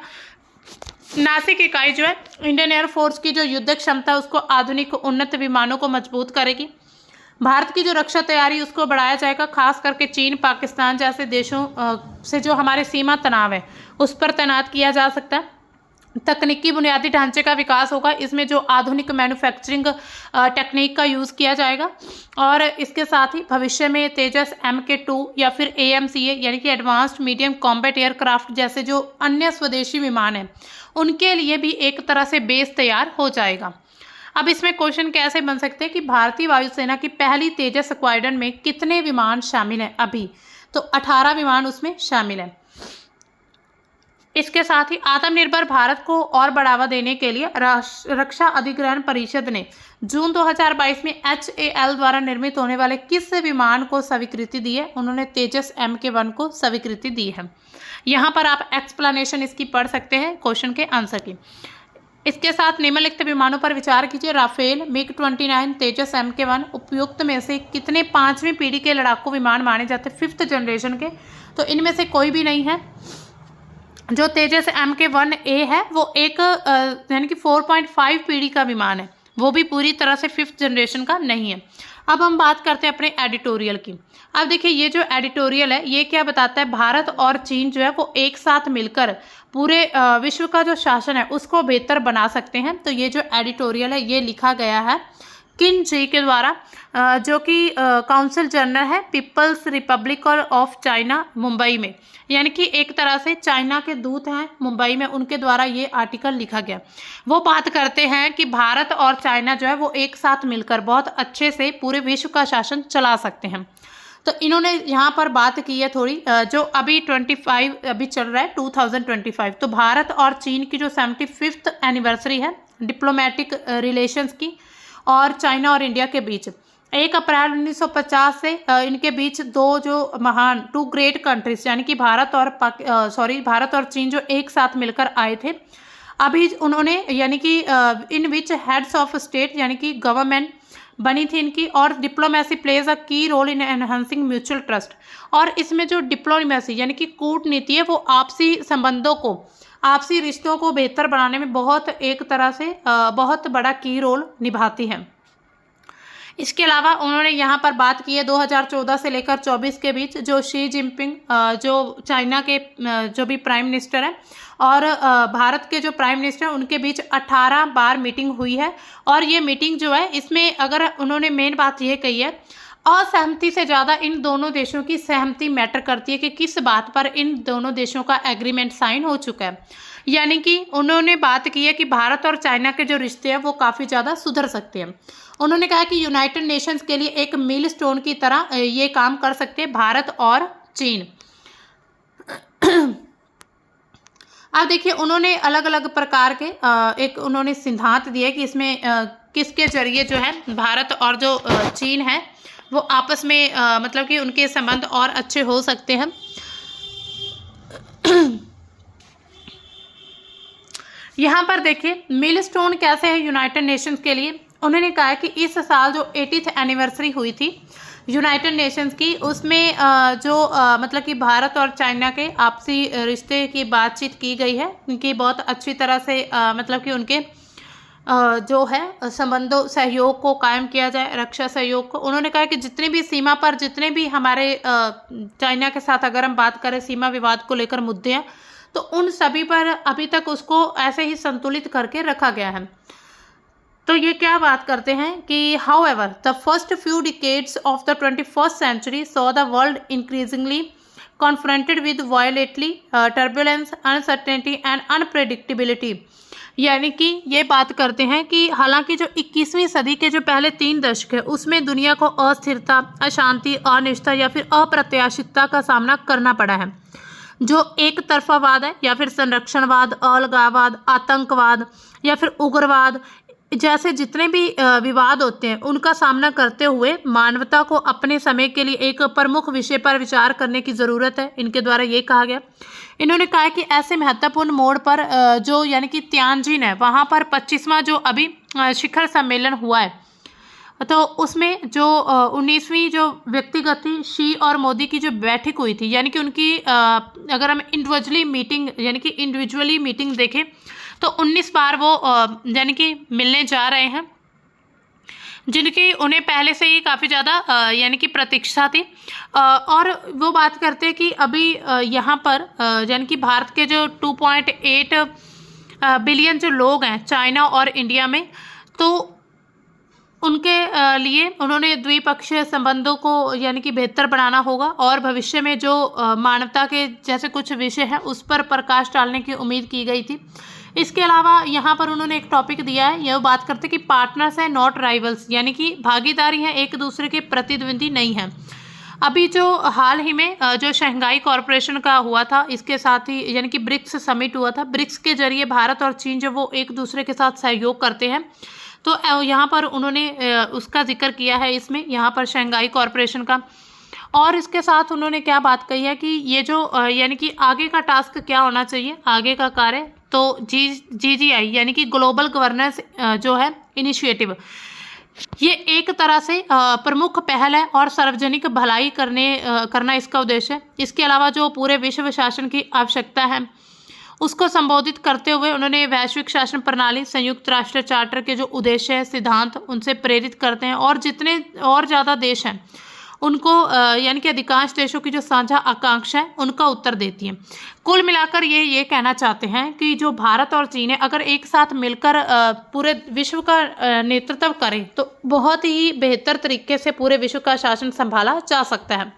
नासिक इकाई जो है इंडियन एयरफोर्स की जो युद्ध क्षमता उसको आधुनिक उन्नत विमानों को मजबूत करेगी। भारत की जो रक्षा तैयारी उसको बढ़ाया जाएगा, खास करके चीन पाकिस्तान जैसे देशों से जो हमारे सीमा तनाव है उस पर तैनात किया जा सकता है। तकनीकी बुनियादी ढांचे का विकास होगा, इसमें जो आधुनिक मैन्युफैक्चरिंग टेक्निक का यूज़ किया जाएगा। और इसके साथ ही भविष्य में तेजस MK2 या फिर AMCA यानी कि एडवांस्ड मीडियम कॉम्बैट एयरक्राफ्ट जैसे जो अन्य स्वदेशी विमान हैं उनके लिए भी एक तरह से बेस तैयार हो जाएगा। अब इसमें क्वेश्चन कैसे बन सकते हैं कि भारतीय वायुसेना की पहली तेजस स्क्वाड्रन में कितने विमान शामिल हैं अभी, तो 18 विमान उसमें शामिल हैं। इसके साथ ही आत्मनिर्भर भारत को और बढ़ावा देने के लिए रक्षा अधिग्रहण परिषद ने जून 2022 में HAL द्वारा निर्मित होने वाले किस विमान को स्वीकृति दी है, उन्होंने तेजस MK1 को स्वीकृति दी है। यहाँ पर आप एक्सप्लेनेशन इसकी पढ़ सकते हैं क्वेश्चन के आंसर की। इसके साथ निम्नलिखित विमानों पर विचार कीजिए। राफेल, MiG-29, तेजस MK1 उपयुक्त में से कितने 5वीं पीढ़ी के लड़ाकू विमान माने जाते हैं 5th जनरेशन के, तो इनमें से कोई भी नहीं है। जो तेजस MK1A है वो एक यानी कि 4.5 पीढ़ी का विमान है, वो भी पूरी तरह से 5th जनरेशन का नहीं है। अब हम बात करते हैं अपने एडिटोरियल की। अब देखिए ये जो एडिटोरियल है ये क्या बताता है, भारत और चीन जो है वो एक साथ मिलकर पूरे विश्व का जो शासन है उसको बेहतर बना सकते हैं। तो ये जो एडिटोरियल है ये लिखा गया है किन जी के द्वारा, जो कि काउंसिल जनरल है People's Republic of China Mumbai में, यानी कि एक तरह से चाइना के दूत हैं मुंबई में, उनके द्वारा ये आर्टिकल लिखा गया। वो बात करते हैं कि भारत और चाइना जो है वो एक साथ मिलकर बहुत अच्छे से पूरे विश्व का शासन चला सकते हैं। तो इन्होंने यहाँ पर बात की है थोड़ी, जो अभी 25 अभी चल रहा है 2025, तो भारत और चीन की जो 75th एनिवर्सरी है डिप्लोमेटिक रिलेशंस की और चाइना और इंडिया के बीच 1 अप्रैल 1950 से इनके बीच टू ग्रेट कंट्रीज यानी कि भारत और चीन जो एक साथ मिलकर आए थे। अभी उन्होंने यानी कि इन विच हेड्स ऑफ स्टेट यानी कि गवर्नमेंट बनी थी इनकी, और diplomacy plays a key role in enhancing mutual trust. और इसमें जो डिप्लोमेसी यानी कि कूटनीति है वो आपसी संबंधों को, आपसी रिश्तों को बेहतर बनाने में बहुत एक तरह से बहुत बड़ा की रोल निभाती है। इसके अलावा उन्होंने यहाँ पर बात की है 2014 से लेकर 24 के बीच जो शी जिनपिंग जो चाइना के जो भी प्राइम मिनिस्टर हैं और भारत के जो प्राइम मिनिस्टर हैं उनके बीच 18 बार मीटिंग हुई है। और ये मीटिंग जो है इसमें अगर उन्होंने मेन बात ये कही है, असहमति से ज़्यादा इन दोनों देशों की सहमति मैटर करती है कि किस बात पर इन दोनों देशों का एग्रीमेंट साइन हो चुका है। यानी कि उन्होंने बात की है कि भारत और चाइना के जो रिश्ते हैं वो काफ़ी ज़्यादा सुधर सकते हैं। उन्होंने कहा कि यूनाइटेड नेशंस के लिए एक मील स्टोन की तरह ये काम कर सकते हैं भारत और चीन। अब देखिए उन्होंने अलग अलग प्रकार के एक उन्होंने सिद्धांत दिए कि इसमें किसके जरिए जो है भारत और जो चीन है वो आपस में मतलब कि उनके संबंध और अच्छे हो सकते हैं। यहाँ पर देखिए मिलस्टोन कैसे है यूनाइटेड नेशंस के लिए। उन्होंने कहा कि इस साल जो 80th एनिवर्सरी हुई थी यूनाइटेड नेशंस की, उसमें मतलब कि भारत और चाइना के आपसी रिश्ते की बातचीत की गई है, उनकी बहुत अच्छी तरह से मतलब कि उनके जो है संबंधों सहयोग को कायम किया जाए, रक्षा सहयोग को। उन्होंने कहा कि जितनी भी सीमा पर जितने भी हमारे चाइना के साथ अगर हम बात करें सीमा विवाद को लेकर मुद्दे हैं, तो उन सभी पर अभी तक उसको ऐसे ही संतुलित करके रखा गया है। तो ये क्या बात करते हैं कि however the first few decades of the 21st century saw the world increasingly confronted with violently turbulence, uncertainty and unpredictability. यानी कि ये बात करते हैं कि हालांकि जो 21वीं सदी के जो पहले 3 दशक है उसमें दुनिया को अस्थिरता, अशांति, अनिश्चितता या फिर अप्रत्याशितता का सामना करना पड़ा है। जो एक तरफावाद है या फिर संरक्षणवाद, अलगाववाद, आतंकवाद या फिर उग्रवाद जैसे जितने भी विवाद होते हैं उनका सामना करते हुए मानवता को अपने समय के लिए एक प्रमुख विषय पर विचार करने की ज़रूरत है, इनके द्वारा ये कहा गया। इन्होंने कहा कि ऐसे महत्वपूर्ण मोड़ पर जो यानी कि तियानजिन है वहाँ पर 25वां जो अभी शिखर सम्मेलन हुआ है, तो उसमें जो 19वीं जो व्यक्तिगत थी शी और मोदी की जो बैठक हुई थी, यानी कि उनकी अगर हम इंडिविजुअली मीटिंग देखें तो 19 बार वो यानी कि मिलने जा रहे हैं, जिनकी उन्हें पहले से ही काफ़ी ज़्यादा यानी कि प्रतीक्षा थी। और वो बात करते हैं कि अभी यहाँ पर यानी कि भारत के जो 2.8 बिलियन जो लोग हैं चाइना और इंडिया में, तो उनके लिए उन्होंने द्विपक्षीय संबंधों को यानी कि बेहतर बनाना होगा और भविष्य में जो मानवता के जैसे कुछ विषय हैं उस पर प्रकाश डालने की उम्मीद की गई थी। इसके अलावा यहाँ पर उन्होंने एक टॉपिक दिया है, यह बात करते हैं कि पार्टनर्स हैं नॉट राइवल्स, यानी कि भागीदारी हैं एक दूसरे के प्रतिद्वंदी नहीं हैं। अभी जो हाल ही में जो शंघाई कॉरपोरेशन का हुआ था, इसके साथ ही यानी कि ब्रिक्स समिट हुआ था, ब्रिक्स के जरिए भारत और चीन जो वो एक दूसरे के साथ सहयोग करते हैं, तो यहाँ पर उन्होंने उसका जिक्र किया है इसमें, यहाँ पर शंघाई कॉरपोरेशन का। और इसके साथ उन्होंने क्या बात कही है कि ये जो यानी कि आगे का टास्क क्या होना चाहिए, आगे का कार्य, तो GGI यानी कि ग्लोबल गवर्नेंस जो है इनिशिएटिव, ये एक तरह से प्रमुख पहल है और सार्वजनिक भलाई करना इसका उद्देश्य है। इसके अलावा जो पूरे विश्व शासन की आवश्यकता है उसको संबोधित करते हुए उन्होंने वैश्विक शासन प्रणाली, संयुक्त राष्ट्र चार्टर के जो उद्देश्य है, सिद्धांत उनसे प्रेरित करते हैं और जितने और ज़्यादा देश हैं उनको यानी कि अधिकांश देशों की जो साझा आकांक्षा है उनका उत्तर देती है। कुल मिलाकर ये कहना चाहते हैं कि जो भारत और चीन है अगर एक साथ मिलकर पूरे विश्व का नेतृत्व करें तो बहुत ही बेहतर तरीके से पूरे विश्व का शासन संभाला जा सकता है।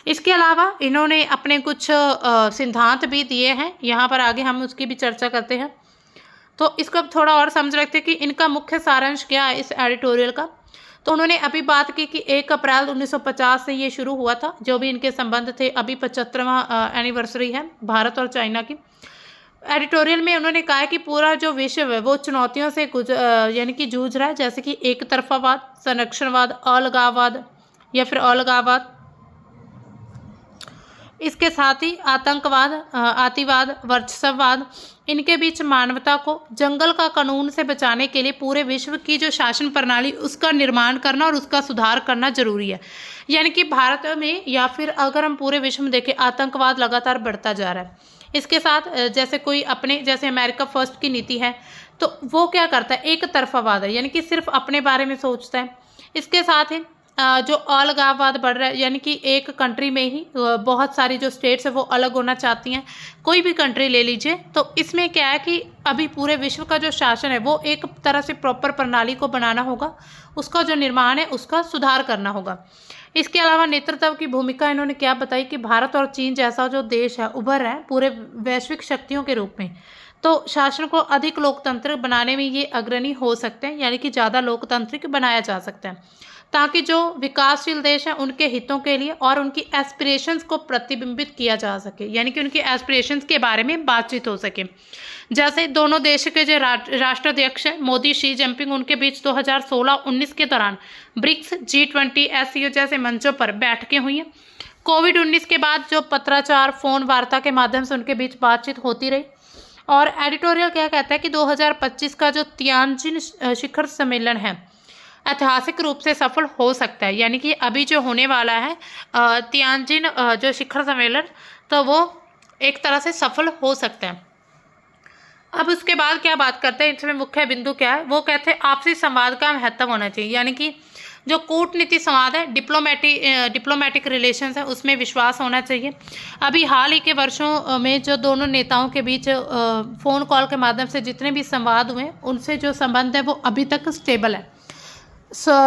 इसके अलावा इन्होंने अपने कुछ सिद्धांत भी दिए हैं, यहाँ पर आगे हम उसकी भी चर्चा करते हैं। तो इसको अब थोड़ा और समझ रखते हैं कि इनका मुख्य सारांश क्या है इस एडिटोरियल का। तो उन्होंने अभी बात की कि 1 अप्रैल 1950 से ये शुरू हुआ था, जो भी इनके संबंध थे। अभी 75वां एनिवर्सरी है भारत और चाइना की। एडिटोरियल में उन्होंने कहा है कि पूरा जो विश्व है वो चुनौतियों से यानी कि जूझ रहा है, जैसे कि एक तरफावाद, संरक्षणवाद, अलगाववाद या फिर अलगाववाद, इसके साथ ही आतंकवाद, अतिवाद, वर्चस्ववाद। इनके बीच मानवता को जंगल का कानून से बचाने के लिए पूरे विश्व की जो शासन प्रणाली उसका निर्माण करना और उसका सुधार करना जरूरी है। यानी कि भारत में या फिर अगर हम पूरे विश्व में देखें आतंकवाद लगातार बढ़ता जा रहा है। इसके साथ जैसे कोई अपने जैसे अमेरिका फर्स्ट की नीति है तो वो क्या करता है, एक तरफावाद है, यानी कि सिर्फ अपने बारे में सोचता है। इसके साथ ही जो अलगाववाद बढ़ रहा है, यानी कि एक कंट्री में ही बहुत सारी जो स्टेट्स है वो अलग होना चाहती हैं। कोई भी कंट्री ले लीजिए, तो इसमें क्या है कि अभी पूरे विश्व का जो शासन है वो एक तरह से प्रॉपर प्रणाली को बनाना होगा, उसका जो निर्माण है उसका सुधार करना होगा। इसके अलावा नेतृत्व की भूमिका इन्होंने क्या बताई कि भारत और चीन जैसा जो देश है उभर रहा है पूरे वैश्विक शक्तियों के रूप में, तो शासन को अधिक लोकतांत्रिक बनाने में ये अग्रणी हो सकते हैं, यानी कि ज़्यादा लोकतांत्रिक बनाया जा सकता है, ताकि जो विकासशील देश हैं उनके हितों के लिए और उनकी एस्पिरेशंस को प्रतिबिंबित किया जा सके, यानी कि उनकी एस्पिरेशंस के बारे में बातचीत हो सके। जैसे दोनों देश के जो राष्ट्राध्यक्ष हैं मोदी शी जिनपिंग, उनके बीच 2016-19 के दौरान ब्रिक्स, G20, SCO जैसे मंचों पर बैठकें हुई हैं। कोविड-19 के बाद जो पत्राचार, फोन वार्ता के माध्यम से उनके बीच बातचीत होती रही। और एडिटोरियल क्या कहता है कि 2025 का जो तियानजिन शिखर सम्मेलन है ऐतिहासिक रूप से सफल हो सकता है, यानी कि अभी जो होने वाला है तियानजिन जो शिखर सम्मेलन, तो वो एक तरह से सफल हो सकता है। अब उसके बाद क्या बात करते हैं, इसमें मुख्य बिंदु क्या है, वो कहते हैं आपसी संवाद का महत्व होना चाहिए, यानी कि जो कूटनीति संवाद है, डिप्लोमेटिक रिलेशंस है, उसमें विश्वास होना चाहिए। अभी हाल ही के वर्षों में जो दोनों नेताओं के बीच फ़ोन कॉल के माध्यम से जितने भी संवाद हुए, उनसे जो संबंध है वो अभी तक स्टेबल है।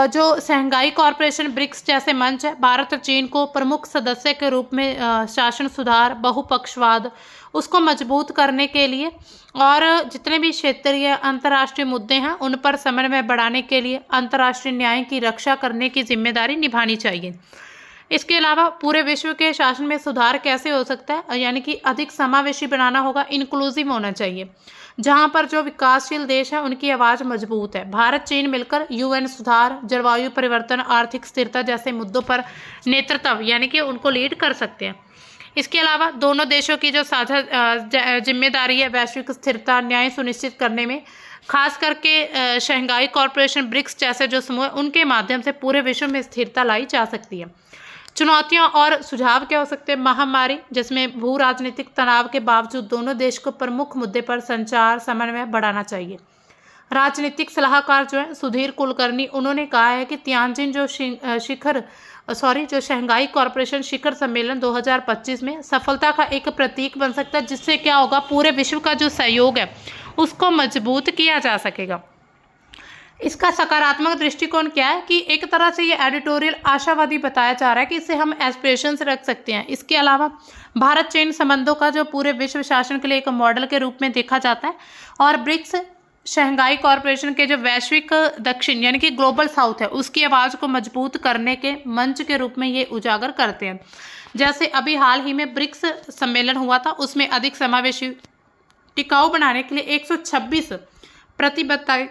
जो शंघाई कॉरपोरेशन ब्रिक्स जैसे मंच है, भारत और चीन को प्रमुख सदस्य के रूप में शासन सुधार, बहुपक्षवाद, उसको मजबूत करने के लिए और जितने भी क्षेत्रीय अंतर्राष्ट्रीय मुद्दे हैं उन पर समन्वय बढ़ाने के लिए अंतर्राष्ट्रीय न्याय की रक्षा करने की जिम्मेदारी निभानी चाहिए। इसके अलावा पूरे विश्व के शासन में सुधार कैसे हो सकता है, यानी कि अधिक समावेशी बनाना होगा, इंक्लूसिव होना चाहिए, जहां पर जो विकासशील देश हैं उनकी आवाज़ मजबूत है। भारत चीन मिलकर यूएन सुधार, जलवायु परिवर्तन, आर्थिक स्थिरता जैसे मुद्दों पर नेतृत्व यानी कि उनको लीड कर सकते हैं। इसके अलावा दोनों देशों की जो साझा जिम्मेदारी है वैश्विक स्थिरता न्याय सुनिश्चित करने में, खास करके शंघाई कॉरपोरेशन ब्रिक्स जैसे जो समूह उनके माध्यम से पूरे विश्व में स्थिरता लाई जा सकती है। चुनौतियां और सुझाव क्या हो सकते हैं, महामारी जिसमें भू राजनीतिक तनाव के बावजूद दोनों देश को प्रमुख मुद्दे पर संचार समन्वय बढ़ाना चाहिए। राजनीतिक सलाहकार जो है सुधीर कुलकर्णी, उन्होंने कहा है कि तियानजिन जो शंघाई कॉरपोरेशन शिखर सम्मेलन 2025 में सफलता का एक प्रतीक बन सकता है, जिससे क्या होगा, पूरे विश्व का जो सहयोग है उसको मजबूत किया जा सकेगा। इसका सकारात्मक दृष्टिकोण क्या है कि एक तरह से ये एडिटोरियल आशावादी बताया जा रहा है कि इससे हम एस्पिरेशंस रख सकते हैं। इसके अलावा भारत चीन संबंधों का जो पूरे विश्व शासन के लिए एक मॉडल के रूप में देखा जाता है और ब्रिक्स शंघाई कॉरपोरेशन के जो वैश्विक दक्षिण यानी कि ग्लोबल साउथ है उसकी आवाज़ को मजबूत करने के मंच के रूप में ये उजागर करते हैं। जैसे अभी हाल ही में ब्रिक्स सम्मेलन हुआ था, उसमें अधिक समावेशी टिकाऊ बनाने के लिए 126 प्रतिबद्धताएं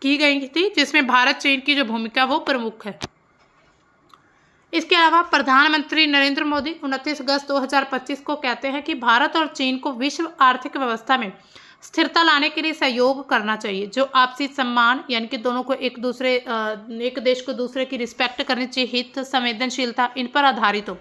की गई थी, जिसमें भारत चीन की जो भूमिका वो प्रमुख है। इसके अलावा प्रधानमंत्री नरेंद्र मोदी 29 अगस्त 2025 को कहते हैं कि भारत और चीन को विश्व आर्थिक व्यवस्था में स्थिरता लाने के लिए सहयोग करना चाहिए, जो आपसी सम्मान यानी कि दोनों को एक देश को दूसरे की रिस्पेक्ट करनी चाहिए, हित, संवेदनशीलता, इन पर आधारित हो।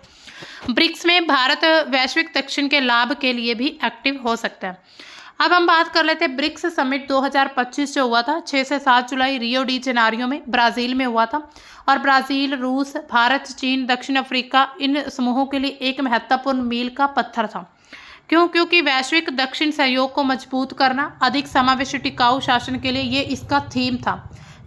ब्रिक्स में भारत वैश्विक दक्षिण के लाभ के लिए भी एक्टिव हो सकता है। अब हम बात कर लेते हैं ब्रिक्स समिट 2025 जो हुआ था 6 से 7 जुलाई रियो डी जेनेरियो में ब्राज़ील में हुआ था और ब्राज़ील, रूस, भारत, चीन, दक्षिण अफ्रीका इन समूहों के लिए एक महत्वपूर्ण मील का पत्थर था। क्योंकि वैश्विक दक्षिण सहयोग को मजबूत करना, अधिक समावेशी टिकाऊ शासन के लिए ये इसका थीम था,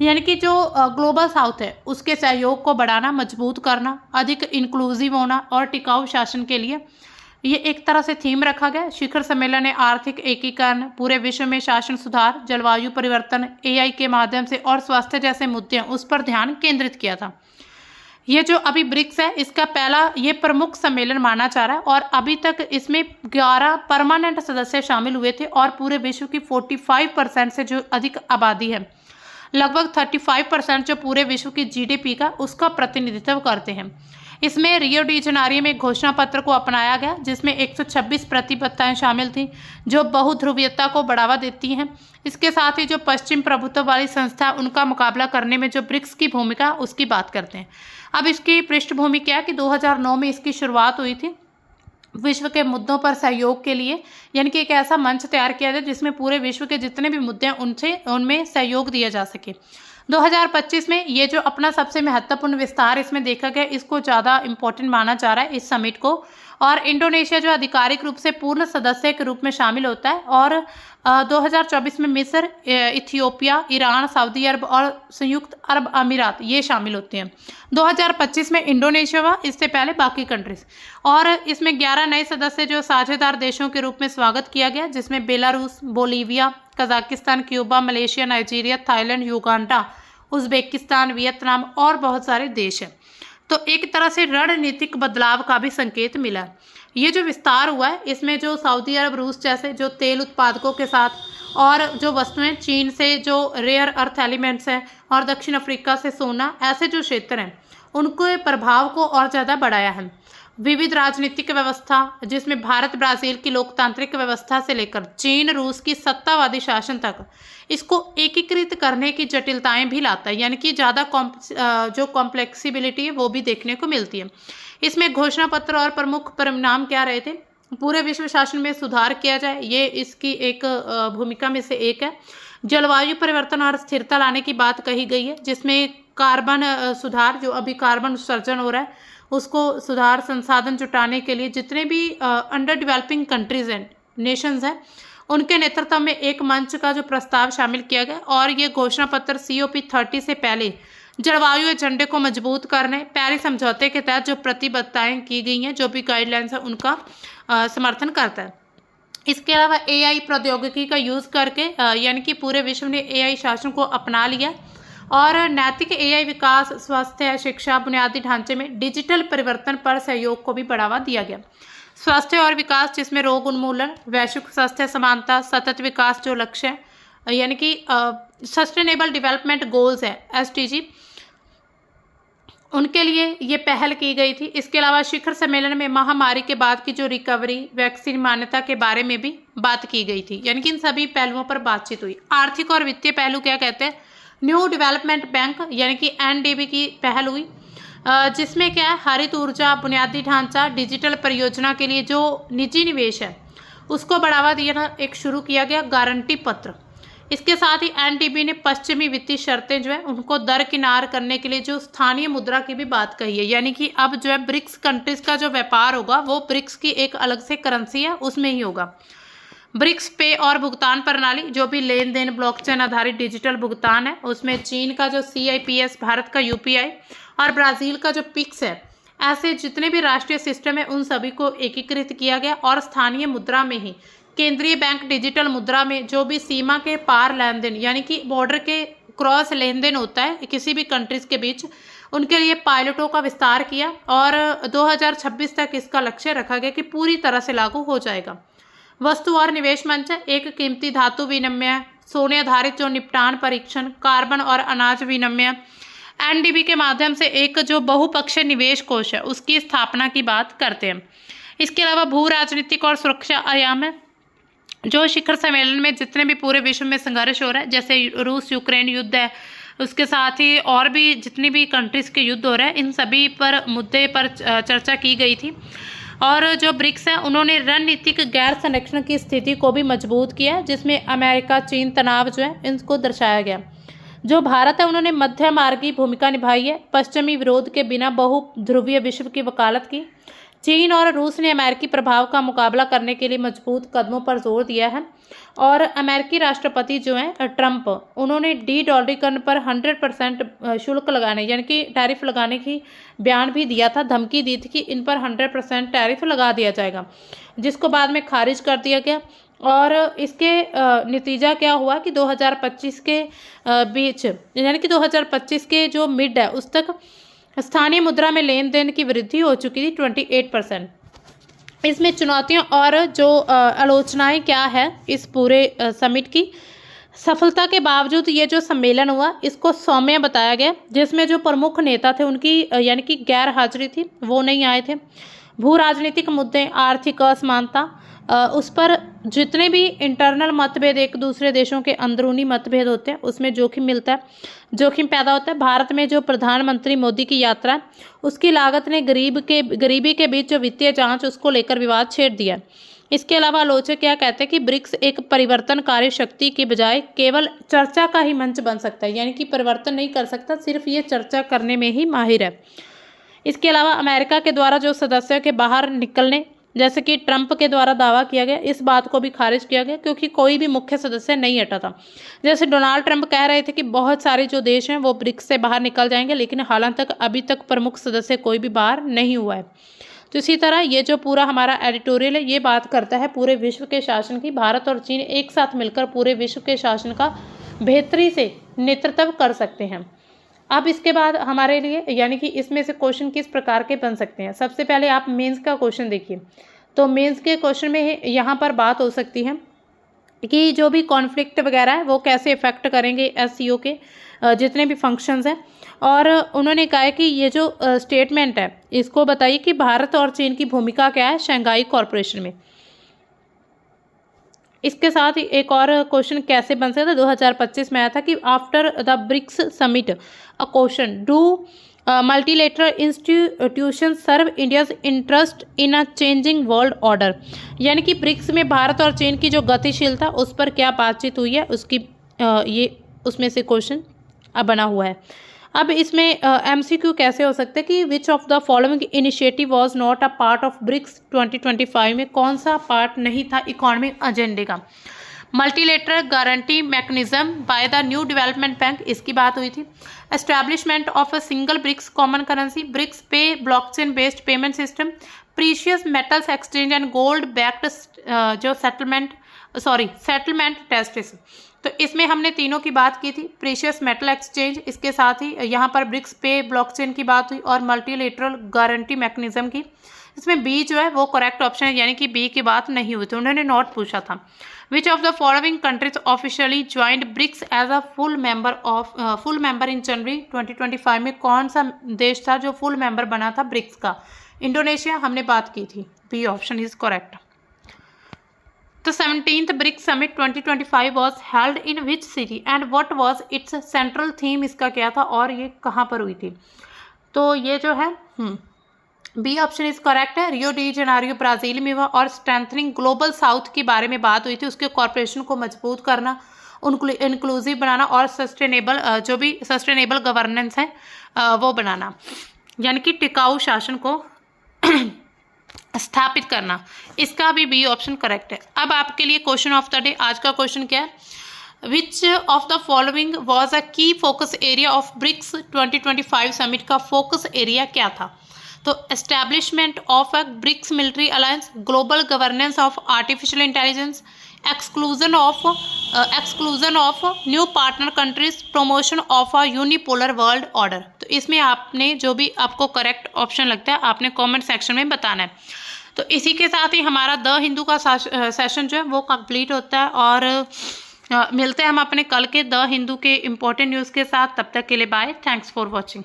यानी कि जो ग्लोबल साउथ है उसके सहयोग को बढ़ाना, मजबूत करना, अधिक इंक्लूसिव होना और टिकाऊ शासन के लिए ये एक तरह से थीम रखा गया। शिखर सम्मेलन ने आर्थिक एकीकरण, पूरे विश्व में शासन सुधार, जलवायु परिवर्तन, एआई के माध्यम से और स्वास्थ्य जैसे मुद्दे हैं उस पर ध्यान केंद्रित किया था। ये जो अभी ब्रिक्स है इसका पहला ये प्रमुख सम्मेलन माना जा रहा है और अभी तक इसमें 11 परमानेंट सदस्य शामिल हुए थे और पूरे विश्व की 45% से जो अधिक आबादी है, लगभग 35% जो पूरे विश्व की जीडीपी का उसका प्रतिनिधित्व करते हैं। इसमें रियो डी जेनेरियो में घोषणा पत्र को अपनाया गया, जिसमें 126 प्रतिबद्धताएं शामिल थीं जो बहुध्रुवीयता को बढ़ावा देती हैं। इसके साथ ही जो पश्चिम प्रभुत्व वाली संस्था उनका मुकाबला करने में जो ब्रिक्स की भूमिका उसकी बात करते हैं। अब इसकी पृष्ठभूमि क्या है कि 2009 में इसकी शुरुआत हुई थी विश्व के मुद्दों पर सहयोग के लिए, यानी कि एक ऐसा मंच तैयार किया जाए जिसमें पूरे विश्व के जितने भी मुद्दे हैं उनमें सहयोग दिया जा सके। 2025 में ये जो अपना सबसे महत्वपूर्ण विस्तार इसमें देखा गया, इसको ज़्यादा इम्पोर्टेंट माना जा रहा है इस समिट को, और इंडोनेशिया जो आधिकारिक रूप से पूर्ण सदस्य के रूप में शामिल होता है और 2024 में मिस्र, इथियोपिया, ईरान, सऊदी अरब और संयुक्त अरब अमीरात ये शामिल होते हैं। 2025 में इंडोनेशिया हुआ, इससे पहले बाकी कंट्रीज, और इसमें 11 नए सदस्य जो साझेदार देशों के रूप में स्वागत किया गया, जिसमें Belarus, Bolivia, Kazakhstan, Cuba, Malaysia, Nigeria, Thailand, Uganda, Uzbekistan, Vietnam और बहुत सारे देश हैं। तो एक तरह से रणनीतिक बदलाव का भी संकेत मिला। ये जो विस्तार हुआ है इसमें जो सऊदी अरब, रूस जैसे जो तेल उत्पादकों के साथ और जो वस्तुएं चीन से जो रेयर अर्थ एलिमेंट्स हैं और दक्षिण अफ्रीका से सोना, ऐसे जो क्षेत्र हैं उनके प्रभाव को और ज़्यादा बढ़ाया है। विविध राजनीतिक व्यवस्था जिसमें भारत ब्राज़ील की लोकतांत्रिक व्यवस्था से लेकर चीन रूस की सत्तावादी शासन तक इसको एकीकृत करने की जटिलताएं भी लाता है, यानी कि ज़्यादा जो कॉम्प्लेक्सिबिलिटी है वो भी देखने को मिलती है। इसमें घोषणा पत्र और प्रमुख परिणाम क्या रहे थे, पूरे विश्व शासन में सुधार किया जाए, ये इसकी एक भूमिका में से एक है। जलवायु परिवर्तन और स्थिरता लाने की बात कही गई है, जिसमें कार्बन सुधार, जो अभी कार्बन उत्सर्जन हो रहा है उसको सुधार, संसाधन जुटाने के लिए जितने भी अंडर डेवलपिंग कंट्रीज हैं, नेशंस हैं, उनके नेतृत्व में एक मंच का जो प्रस्ताव शामिल किया गया। और ये घोषणा पत्र COP30 से पहले जलवायु एजेंडे को मजबूत करने, पेरिस समझौते के तहत जो प्रतिबद्धताएं की गई हैं, जो भी गाइडलाइंस है, उनका समर्थन करता है। इसके अलावा AI प्रौद्योगिकी का यूज़ करके यानी कि पूरे विश्व ने AI शासन को अपना लिया और नैतिक AI विकास, स्वास्थ्य, शिक्षा, बुनियादी ढांचे में डिजिटल परिवर्तन पर सहयोग को भी बढ़ावा दिया गया। स्वास्थ्य और विकास, जिसमें रोग उन्मूलन, वैश्विक स्वास्थ्य समानता, सतत विकास जो लक्ष्य है यानी कि सस्टेनेबल डेवलपमेंट गोल्स है SDG, उनके लिए ये पहल की गई थी। इसके अलावा शिखर सम्मेलन में महामारी के बाद की जो रिकवरी, वैक्सीन मान्यता के बारे में भी बात की गई थी, यानी कि इन सभी पहलुओं पर बातचीत हुई। आर्थिक और वित्तीय पहलू क्या कहते हैं, न्यू डेवलपमेंट बैंक यानी कि NDB की पहल हुई, जिसमें क्या है, हरित ऊर्जा, बुनियादी ढांचा, डिजिटल परियोजना के लिए जो निजी निवेश है उसको बढ़ावा देना एक शुरू किया गया गारंटी पत्र। इसके साथ ही NDB ने पश्चिमी वित्तीय शर्तें जो है उनको दरकिनार करने के लिए जो स्थानीय मुद्रा की भी बात कही है, यानी कि अब जो है ब्रिक्स कंट्रीज का जो व्यापार होगा वो ब्रिक्स की एक अलग से करेंसी है उसमें ही होगा। ब्रिक्स पे और भुगतान प्रणाली, जो भी लेन देन ब्लॉकचेन आधारित डिजिटल भुगतान है, उसमें चीन का जो CIPS, भारत का UPI और ब्राज़ील का जो PIX है, ऐसे जितने भी राष्ट्रीय सिस्टम है उन सभी को एकीकृत किया गया। और स्थानीय मुद्रा में ही केंद्रीय बैंक डिजिटल मुद्रा में जो भी सीमा के पार लेन देन यानी कि बॉर्डर के क्रॉस लेन देन होता है किसी भी कंट्रीज के बीच, उनके लिए पायलटों का विस्तार किया और 2026 तक इसका लक्ष्य रखा गया कि पूरी तरह से लागू हो जाएगा। वस्तु और निवेश मंच है, एक कीमती धातु विनिमय, सोने आधारित जो निपटान परीक्षण, कार्बन और अनाज विनिमय, NDB के माध्यम से एक जो बहुपक्षीय निवेश कोष है उसकी स्थापना की बात करते हैं। इसके अलावा भू राजनीतिक और सुरक्षा आयाम है, जो शिखर सम्मेलन में जितने भी पूरे विश्व में संघर्ष हो रहा है, जैसे रूस यूक्रेन युद्ध है, उसके साथ ही और भी जितनी भी कंट्रीज के युद्ध हो रहे हैं, इन सभी पर मुद्दे पर चर्चा की गई थी। और जो ब्रिक्स है उन्होंने रणनीतिक गैर संरक्षण की स्थिति को भी मजबूत किया, जिसमें अमेरिका चीन तनाव जो है इनको दर्शाया गया। जो भारत है उन्होंने मध्य मार्गी भूमिका निभाई है, पश्चिमी विरोध के बिना बहुध्रुवीय विश्व की वकालत की। चीन और रूस ने अमेरिकी प्रभाव का मुकाबला करने के लिए मजबूत कदमों पर जोर दिया है। और अमेरिकी राष्ट्रपति जो हैं ट्रंप, उन्होंने डॉलरीकरण पर 100% शुल्क लगाने यानी कि टैरिफ लगाने की बयान भी दिया था, धमकी दी थी कि इन पर 100% टैरिफ लगा दिया जाएगा, जिसको बाद में खारिज कर दिया गया। और इसके नतीजा क्या हुआ कि 2025 के बीच यानी कि 2025 के जो मिड है उस तक स्थानीय मुद्रा में लेन देन की वृद्धि हो चुकी थी 28%। इसमें चुनौतियां और जो आलोचनाएं क्या है इस पूरे समिट की सफलता के बावजूद ये जो सम्मेलन हुआ इसको सौम्य बताया गया, जिसमें जो प्रमुख नेता थे उनकी यानी कि गैर हाजिरी थी, वो नहीं आए थे। भू राजनीतिक मुद्दे, आर्थिक असमानता, उस पर जितने भी इंटरनल मतभेद, एक दूसरे देशों के अंदरूनी मतभेद होते हैं, उसमें जोखिम मिलता है, जोखिम पैदा होता है। भारत में जो प्रधानमंत्री मोदी की यात्रा, उसकी लागत ने गरीबी के बीच जो वित्तीय जांच, उसको लेकर विवाद छेड़ दिया। इसके अलावा आलोचक क्या कहते हैं कि ब्रिक्स एक परिवर्तनकारी शक्ति की बजाय केवल चर्चा का ही मंच बन सकता है, यानी कि परिवर्तन नहीं कर सकता, सिर्फ ये चर्चा करने में ही माहिर है। इसके अलावा अमेरिका के द्वारा जो सदस्यों के बाहर निकलने, जैसे कि ट्रंप के द्वारा दावा किया गया, इस बात को भी खारिज किया गया, क्योंकि कोई भी मुख्य सदस्य नहीं हटा था। जैसे डोनाल्ड ट्रंप कह रहे थे कि बहुत सारे जो देश हैं वो ब्रिक्स से बाहर निकल जाएंगे, लेकिन हालांकि अभी तक प्रमुख सदस्य कोई भी बाहर नहीं हुआ है। तो इसी तरह ये जो पूरा हमारा एडिटोरियल है ये बात करता है पूरे विश्व के शासन की। भारत और चीन एक साथ मिलकर पूरे विश्व के शासन का बेहतरी से नेतृत्व कर सकते हैं। अब इसके बाद हमारे लिए यानी कि इसमें से क्वेश्चन किस प्रकार के बन सकते हैं। सबसे पहले आप मेंस का क्वेश्चन देखिए, तो मेंस के क्वेश्चन में यहाँ पर बात हो सकती है कि जो भी कॉन्फ्लिक्ट वगैरह है वो कैसे इफेक्ट करेंगे SCO के जितने भी फंक्शंस हैं। और उन्होंने कहा है कि ये जो स्टेटमेंट है इसको बताइए कि भारत और चीन की भूमिका क्या है शंघाई कॉरपोरेशन में। इसके साथ ही एक और क्वेश्चन कैसे बन सकता है, 2025 में आया था कि after the BRICS summit a question, do multilateral institution serve India's interest in a changing world order, यानी कि ब्रिक्स में भारत और चीन की जो गतिशीलता उस पर क्या बातचीत हुई है, उसकी ये उसमें से क्वेश्चन अब बना हुआ है। अब इसमें एमसीक्यू कैसे हो सकता है कि विच of the following initiative was not a part of BRICS 2025 में कौन सा पार्ट नहीं था इकोनॉमिक एजेंडे का। Multilateral guarantee mechanism by the new development bank, इसकी बात हुई थी। Establishment of a single BRICS common currency, BRICS pay blockchain based payment system, precious metals exchange and gold backed जो सेटलमेंट टेस्ट। तो इसमें हमने तीनों की बात की थी, प्रीशियस मेटल एक्सचेंज, इसके साथ ही यहाँ पर ब्रिक्स पे ब्लॉकचेन की बात हुई और मल्टीलेटरल गारंटी मैकेनिज्म की। इसमें बी जो है वो करेक्ट ऑप्शन है, यानी कि बी की बात नहीं हुई थी, उन्होंने नॉट पूछा था। Which of the following countries officially joined BRICS as a full member in January 2025 में कौन सा देश था जो फुल मेंबर बना था ब्रिक्स का। इंडोनेशिया, हमने बात की थी, B option is correct. The 17th BRICS Summit 2025 was held in which city and what was its central theme, इसका क्या था और ये कहाँ पर हुई थी। तो ये जो है बी ऑप्शन इज करेक्ट है, रियो डी जेनेरियो ब्राज़ील में हुआ और स्ट्रेंथनिंग ग्लोबल साउथ के बारे में बात हुई थी, उसके कॉर्पोरेशन को मजबूत करना, इंक्लूसिव बनाना और सस्टेनेबल जो भी सस्टेनेबल गवर्नेंस है वो बनाना, यानी कि टिकाऊ शासन को स्थापित करना, इसका भी बी ऑप्शन करेक्ट है। अब आपके लिए क्वेश्चन ऑफ द डे, आज का क्वेश्चन क्या है, which of the following was a key focus area of BRICS 2025 summit का फोकस एरिया क्या था। तो establishment of a BRICS military alliance, global governance of artificial intelligence, exclusion of new partner countries, promotion of a unipolar world order. तो इसमें आपने जो भी आपको करेक्ट ऑप्शन लगता है आपने कमेंट सेक्शन में बताना है। तो इसी के साथ ही हमारा द हिंदू का सेशन जो है वो कंप्लीट होता है और मिलते हैं हम अपने कल के द हिंदू के इम्पोर्टेंट न्यूज़ के साथ। तब तक के लिए बाय, थैंक्स फॉर वॉचिंग।